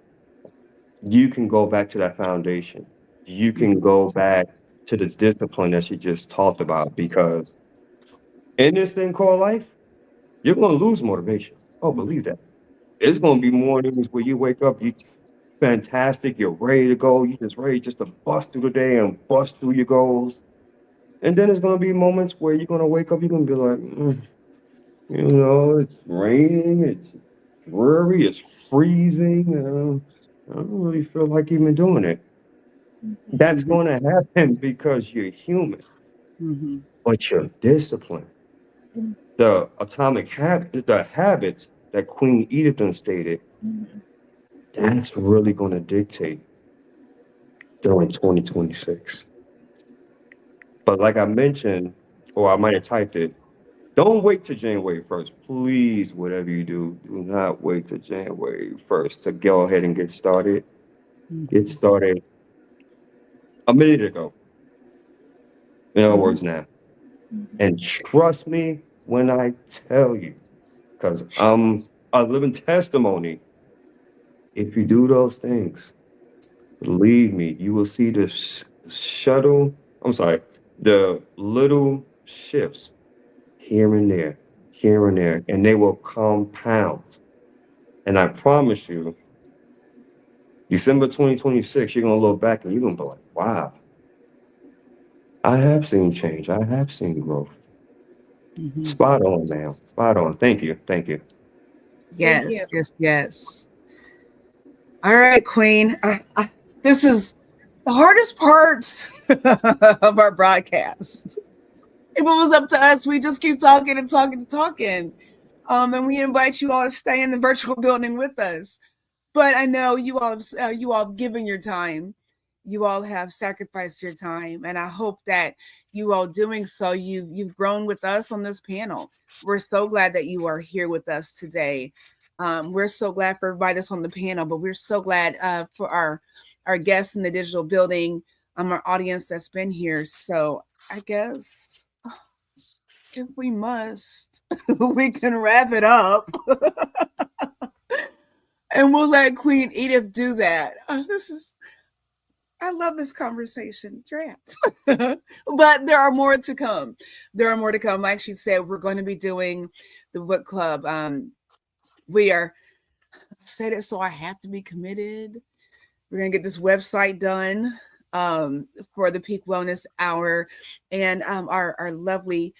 you can go back to that foundation. You can go back to the discipline that you just talked about because in this thing called life, you're going to lose motivation. Oh, believe that. It's going to be mornings where you wake up, you fantastic, you're ready to go, you just ready just to bust through the day and bust through your goals. And then there's going to be moments where you're going to wake up, you're going to be like, it's raining, it's dreary, it's freezing. I don't really feel like even doing it. That's Mhm. going to happen because you're human, Mhm. but you're disciplined. The the habits that Queen Edith stated, that's really going to dictate during 2026. But like I mentioned, or I might have typed it, don't wait till January 1st. Please, whatever you do not wait till January 1st to go ahead and get started. Get Mhm. started a minute ago. In other Mhm. words, now. And trust me when I tell you, because I'm a living testimony. If you do those things, believe me, you will see the I'm sorry, the little shifts here and there, and they will compound. And I promise you, December 2026, you're going to look back and you're going to be like, wow, I have seen change. I have seen growth. Mhm. Spot on, man. Spot on. Thank you. Thank you. Thank you. Yes, yes, yes. All right, Queen. This is the hardest parts of our broadcast. If it was up to us, we just keep talking and talking and talking. And we invite you all to stay in the virtual building with us. But I know you all have given your time. You all have sacrificed your time, and I hope that you all doing so you've grown with us on this panel. We're so glad that you are here with us today. We're so glad for everybody that's on the panel, but we're so glad for our guests in the digital building, our audience that's been here. So I guess if we must, we can wrap it up. And we'll let Queen Edith do that. I love this conversation, Drats. But there are more to come. There are more to come. Like she said, we're going to be doing the book club. We are said it, so I have to be committed. We're gonna get this website done for the Peak Wellness Hour, and our lovely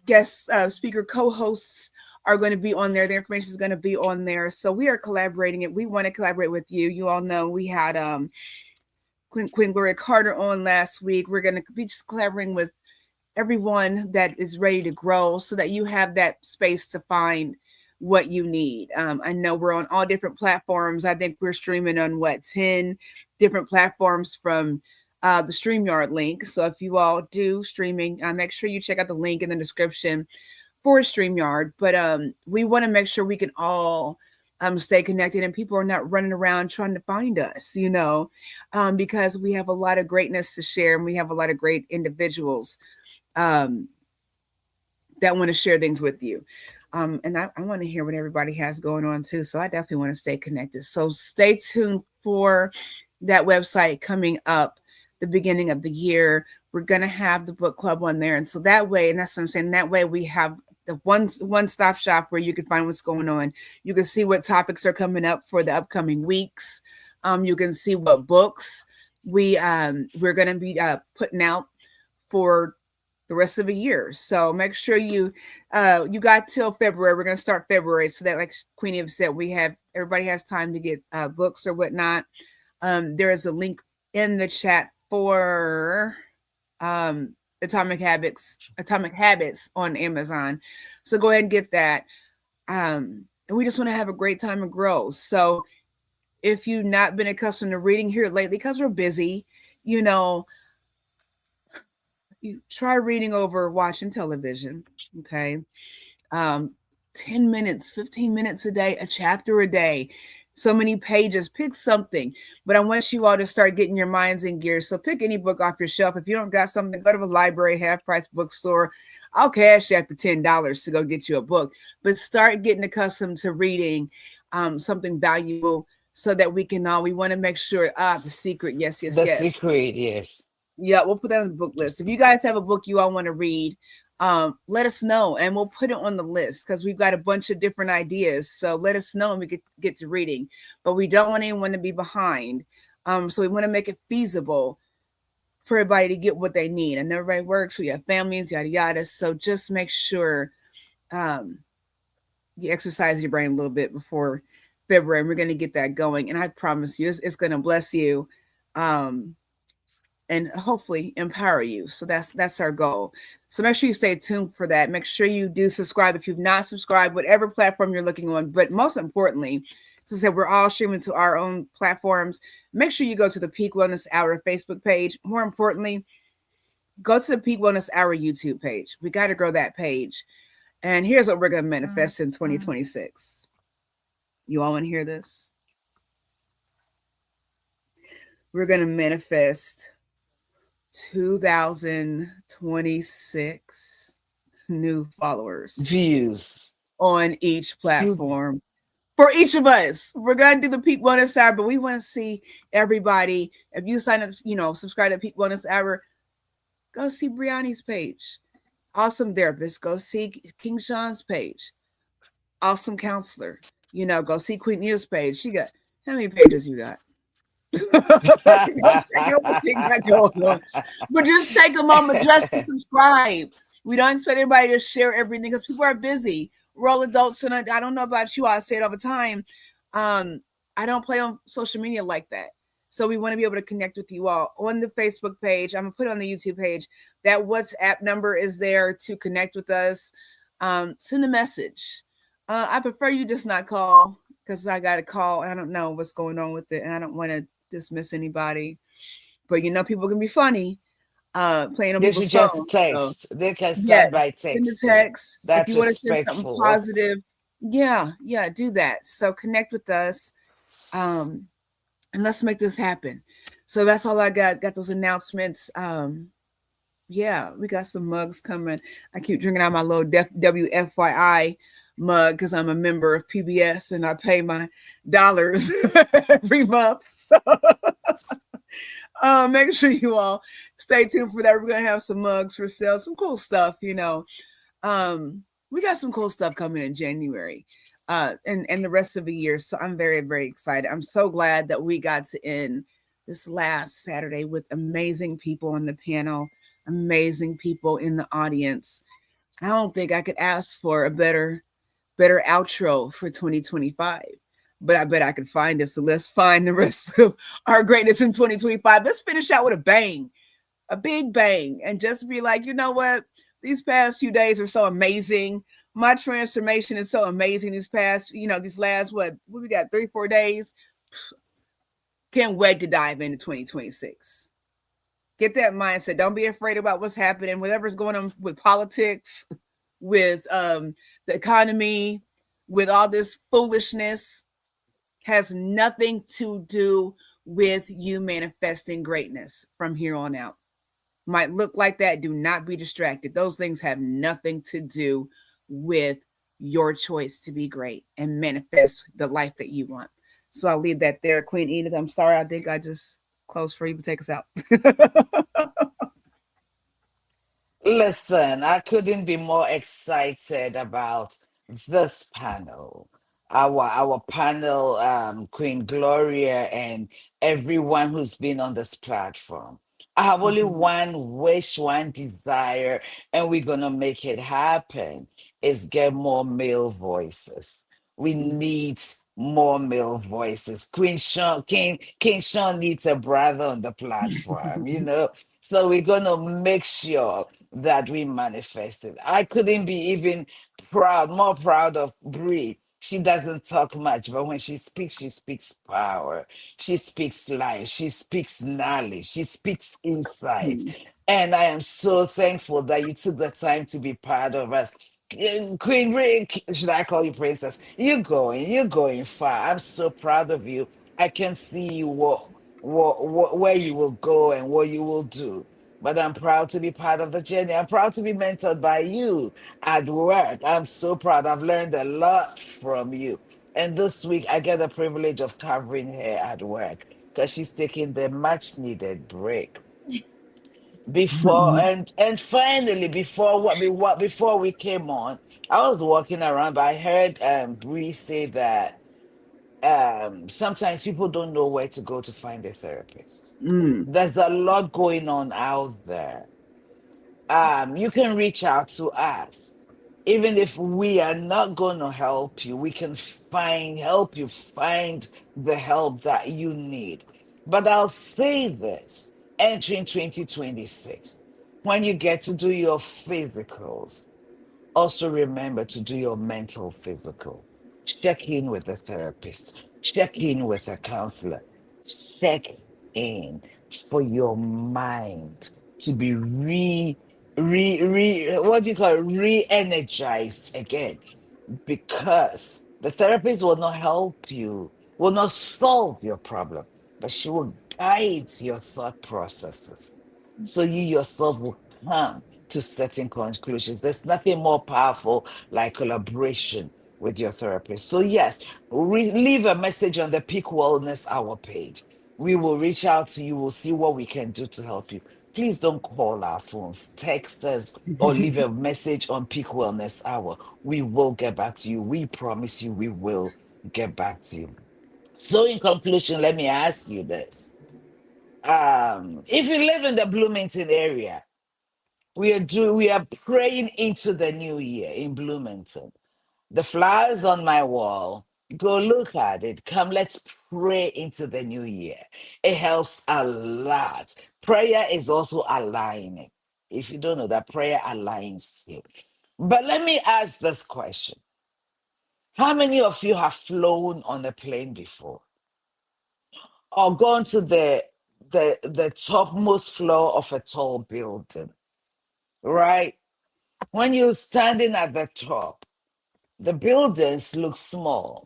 guest speaker co-hosts are going to be on there. The information is going to be on there. So we are collaborating it. We want to collaborate with you. You all know we had Queen Gloria Carter on last week. We're going to be just collaborating with everyone that is ready to grow so that you have that space to find what you need. I know we're on all different platforms. I think we're streaming on 10 different platforms from the StreamYard link. So if you all do streaming, make sure you check out the link in the description for StreamYard. But we want to make sure we can all stay connected and people are not running around trying to find us, because we have a lot of greatness to share and we have a lot of great individuals um, that want to share things with you. And I want to hear what everybody has going on too. So I definitely want to stay connected. So stay tuned for that website coming up the beginning of the year. We're going to have the book club on there. And so that way, and that's what I'm saying, that way we have the one-stop shop where you can find what's going on. You can see what topics are coming up for the upcoming weeks. You can see what books we're going to be putting out for the rest of the year. So make sure you got till February. We're gonna start February so that, like Queenie have said, everybody has time to get books or whatnot. There is a link in the chat for Atomic Habits on Amazon. So go ahead and get that. And we just want to have a great time and grow. So if you've not been accustomed to reading here lately, because we're busy, you know, you try reading over watching television. Okay. um 10 minutes, 15 minutes a day, a chapter a day. so many pages. Pick something, but I want you all to start getting your minds in gear. So pick any book off your shelf. If you don't got something, go to a library, half price bookstore. I'll cash you for $10 to go get you a book. But start getting accustomed to reading something valuable so that we can all. We want to make sure. The secret. Yes, yes, The yes. secret, yes. Yeah, we'll put that on the book list. If you guys have a book you all want to read, let us know and we'll put it on the list because we've got a bunch of different ideas. So let us know and we get to reading. But we don't want anyone to be behind. So we want to make it feasible for everybody to get what they need. And everybody works. We have families, yada yada. So just make sure you exercise your brain a little bit before February. And we're going to get that going. And I promise you, it's going to bless you. And hopefully empower you. So that's our goal. So make sure you stay tuned for that. Make sure you do subscribe if you've not subscribed, whatever platform you're looking on. But most importantly, as I said, we're all streaming to our own platforms. Make sure you go to the Peak Wellness Hour Facebook page. More importantly, go to the Peak Wellness Hour YouTube page. We got to grow that page. And here's what we're going to manifest in 2026. You all want to hear this? We're going to manifest 2026 new followers Views. on each platform for each of us. We're going to do the Peak Wellness Hour, but we want to see everybody. If you sign up, subscribe to Peak Wellness Hour, go see Brianni's page. Awesome therapist. Go see King Sean's page. Awesome counselor. Go see Queen Nea's page. She got, how many pages you got? But just take a moment just to subscribe. We don't expect everybody to share everything because people are busy. We're all adults, and I don't know about you. I say it all the time. I don't play on social media like that. So we want to be able to connect with you all on the Facebook page. I'm gonna put it on the YouTube page. That WhatsApp number is there to connect with us. Send a message. I prefer you just not call because I got a call. I don't know what's going on with it, and I don't want to dismiss anybody. But people can be funny. Playing on They people's should just phones. text. They can start Yes, by send a texting. text. If That's you want to send something respectful. positive, yeah, do that. So connect with us. And let's make this happen. So that's all I got. Got those announcements. Yeah, we got some mugs coming. I keep drinking out my little WFYI mug because I'm a member of PBS and I pay my dollars every month. So make sure you all stay tuned for that. We're gonna have some mugs for sale, some cool stuff. We got some cool stuff coming in January. And the rest of the year. So I'm very, very excited. I'm so glad that we got to end this last Saturday with amazing people on the panel, amazing people in the audience. I don't think I could ask for a better outro for 2025. But I bet I could find it. So let's find the rest of our greatness in 2025. Let's finish out with a bang, a big bang, and just be like, you know what? These past few days are so amazing. My transformation is so amazing these past, these last, what we got, 3-4 days. Can't wait to dive into 2026. Get that mindset. Don't be afraid about what's happening, whatever's going on with politics, with the economy, with all this foolishness, has nothing to do with you manifesting greatness from here on out. Might look like that. Do not be distracted. Those things have nothing to do with your choice to be great and manifest the life that you want. So I'll leave that there. Queen Edith, I'm sorry. I think I just closed for you, but take us out. Listen, I couldn't be more excited about this panel. Our panel, Queen Gloria, and everyone who's been on this platform. I have only one wish, one desire, and we're gonna make it happen. Is get more male voices. We need more male voices. King Sean needs a brother on the platform. So we're gonna make sure that we manifest it. I couldn't be even more proud of Brie. She doesn't talk much, but when she speaks power. She speaks life. She speaks knowledge. She speaks insight. And I am so thankful that you took the time to be part of us. Queen Rick, should I call you princess? You're going far. I'm so proud of you. I can see what where you will go and what you will do. But I'm proud to be part of the journey. I'm proud to be mentored by you at work. I'm so proud. I've learned a lot from you. And this week, I get the privilege of covering her at work because she's taking the much needed break before and finally before we came on. I was walking around, but I heard Bree say that sometimes people don't know where to go to find a therapist. Mm. There's a lot going on out there. You can reach out to us. Even if we are not going to help you, we can help you find the help that you need. But I'll say this, entering 2026, when you get to do your physicals, also remember to do your mental physical. Check in with a therapist, check in with a counselor, check in for your mind to be what do you call it, re-energized again, because the therapist will not help you, will not solve your problem, but she will guide your thought processes so you yourself will come to certain conclusions. There's nothing more powerful like collaboration with your therapist. So, yes, leave a message on the Peak Wellness Hour page. We will reach out to you. We'll see what we can do to help you. Please don't call our phones, text us, or leave a message on Peak Wellness Hour. We will get back to you. We promise you we will get back to you. So, in conclusion, let me ask you this. If you live in the Bloomington area, we are praying into the new year in Bloomington. The flowers on my wall, go look at it. Come, let's pray into the new year. It helps a lot. Prayer is also aligning. If you don't know that, prayer aligns you. But let me ask this question. How many of you have flown on a plane before? Or gone to the topmost floor of a tall building, right? When you're standing at the top, the buildings look small.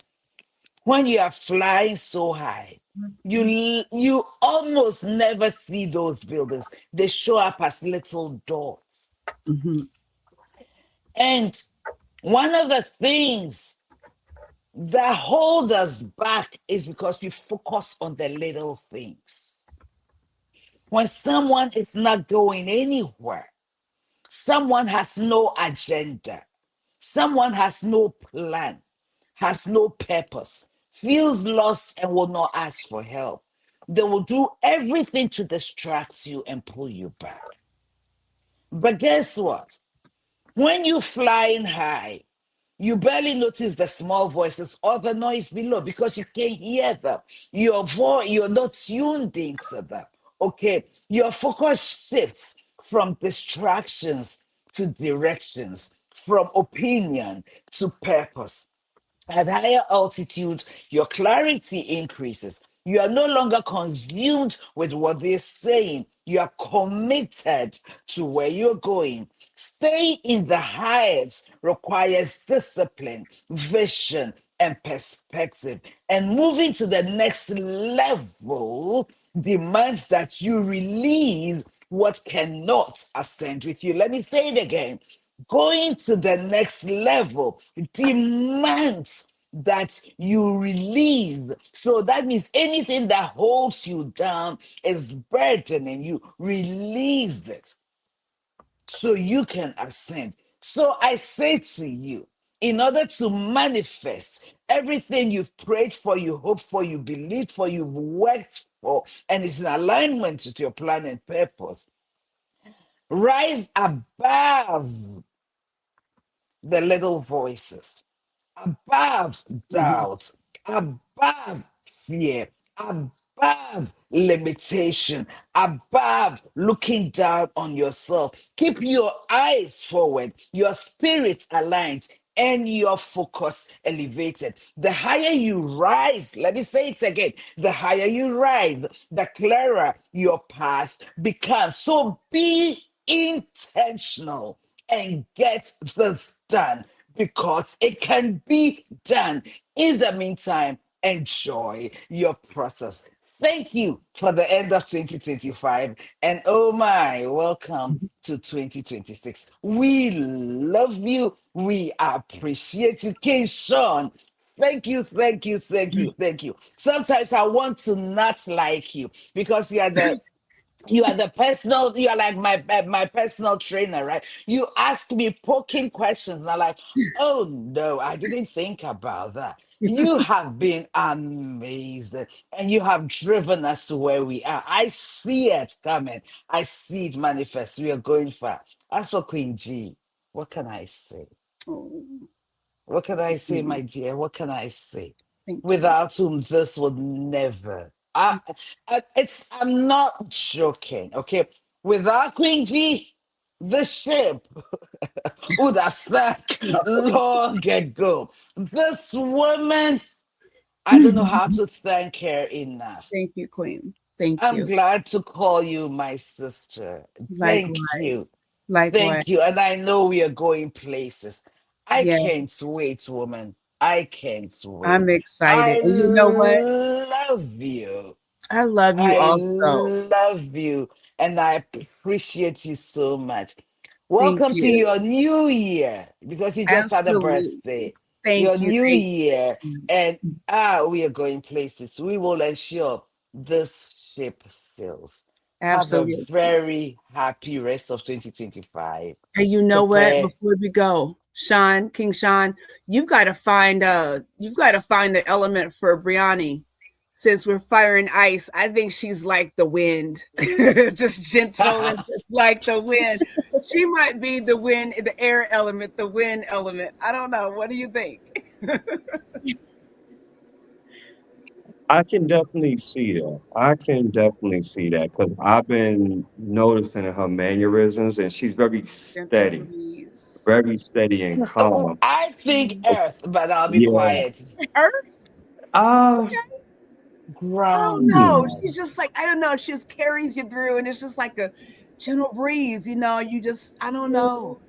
When you are flying so high, you almost never see those buildings. They show up as little dots. Mhm. And one of the things that hold us back is because we focus on the little things. When someone is not going anywhere, someone has no agenda, someone has no plan, has no purpose, feels lost and will not ask for help, they will do everything to distract you and pull you back. But guess what? When you're flying high, you barely notice the small voices or the noise below because you can't hear them. Your voice, you're not tuned into them. Okay, your focus shifts from distractions to directions, from opinion to purpose. At higher altitude, your clarity increases. You are no longer consumed with what they're saying. You are committed to where you're going. Staying in the heights requires discipline, vision, and perspective. And moving to the next level demands that you release what cannot ascend with you. Let me say it again. Going to the next level demands that you release. So that means anything that holds you down is burdening you. Release it so you can ascend. So I say to you, in order to manifest everything you've prayed for, you hoped for, you believed for, you've worked for, and it's in alignment with your plan and purpose, rise above the little voices, above Mhm. doubt, above fear, above limitation, above looking down on yourself. Keep your eyes forward, your spirit aligned, and your focus elevated. The higher you rise, let me say it again, the higher you rise, the clearer your path becomes. So be intentional and get this done because it can be done. In the meantime, enjoy your process. Thank you for the end of 2025. And oh my, welcome to 2026. We love you. We appreciate you. King Sean, thank you, thank you, thank you, thank you. Sometimes I want to not like you because you are the personal, you are like my personal trainer, right? You ask me poking questions and I'm like, oh no, I didn't think about that. You have been amazing and you have driven us to where we are. I see it coming. I see it manifest. We are going far. As for Queen G, what can I say? Oh, What can I say, mm, my dear? What can I say? thank you. Without whom this would never. I'm not joking. Okay, without Queen G, the ship would have sunk No. long ago. This woman, I don't know how to thank her enough. Thank you, Queen. Thank I'm you. glad to call you my sister. Thank you. Likewise. Likewise. Thank you. And I know we are going places. I Yeah, can't wait, woman. I can't I'm wait. excited. I And you know what? love you. I love you I also. love you. And I appreciate you so much. Thank Welcome to you. your new year because you just had a Absolutely. birthday. Your Thank you. new Thank year. you. And we are going places. We will ensure this ship sails. Have a Absolutely. very happy rest of 2025. And you know what? Prepare. Before we go, Sean, King Sean, you've got to find the element for Brianni. Since we're fire and ice, I think she's like the wind, just gentle and just like the wind. She might be the wind, the air element, the wind element. I don't know. What do you think? I can definitely see that. I can definitely see that because I've been noticing her mannerisms, and she's Gentle breeze. very steady and calm. I think Earth, but I'll be Yeah. quiet. Earth? Uh, I don't Ground. know. hmm. She's just like, I don't know. She just carries you through, and it's just like a gentle breeze. You just, I don't know.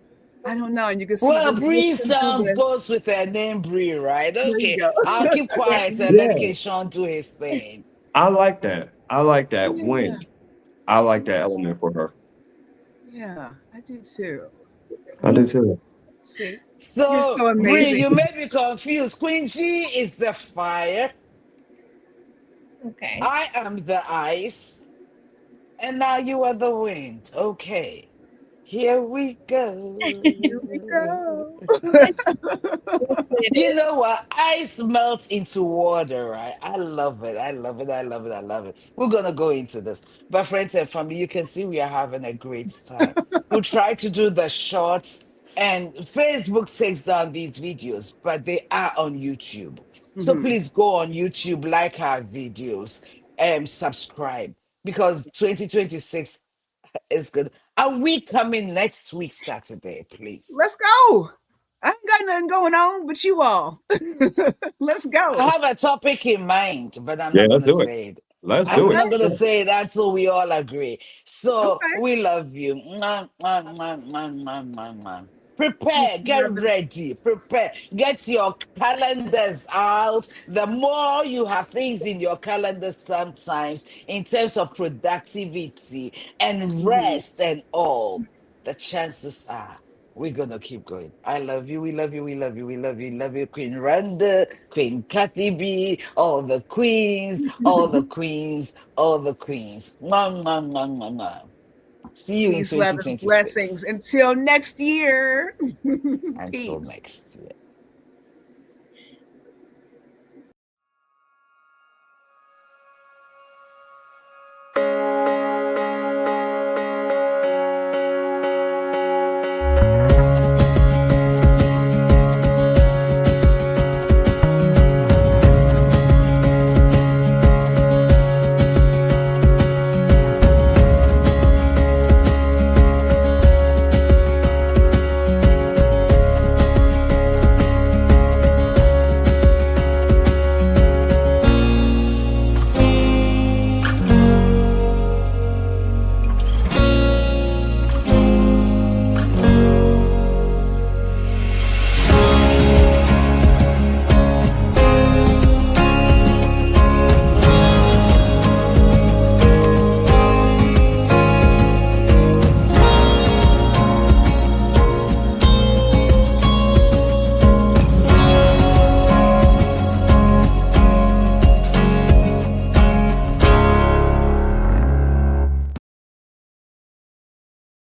I don't know. And you can see Well, just Bree listen to sounds the, goes with her name Bree, right? there you Okay, go. I'll keep Yeah. quiet and let Yeah, Keyshawn do his thing. I like that. I like that Yeah. wind. I like that element for her. Yeah, I do too. I I do love too. see. You're So, so Bree, amazing. you may be confused. Queen G is the fire, Okay. I am the ice, and now you are the wind. Okay, here we Here we go. go. I'm You excited. know what? Ice melts into water, right? I love it. I love it. I love it. I love it. We're gonna go into this. But friends and family, you can see we are having a great time. We'll try to do the shorts, and Facebook takes down these videos, but they are on YouTube. So Mhm. please go on YouTube, like our videos, and subscribe because 2026 is good. Are we coming next week, Saturday, please? Let's go. I ain't got nothing going on but you all. Let's I go. have a topic in mind, but I'm Yeah, not let's gonna do it. say it. Let's do I'm it not for Okay. gonna sure. say it until we all agree. So Okay. we love you. Mwah, mwah, mwah, mwah, mwah, mwah, mwah. Prepare, Peace, get love, and ready, prepare, get your calendars out. The more you have things in your calendar, sometimes in terms of productivity and mhm. rest and all, the chances are we're gonna keep going. I love you. We love you. We love you. We love you. Love you, Queen Randa, Queen Kathy B, all the queens, all the queens, all the queens. Mwah, mwah, mwah, mwah, mwah. See you in Peace, love, and blessings. 2026. Until next year. Until Peace. next year.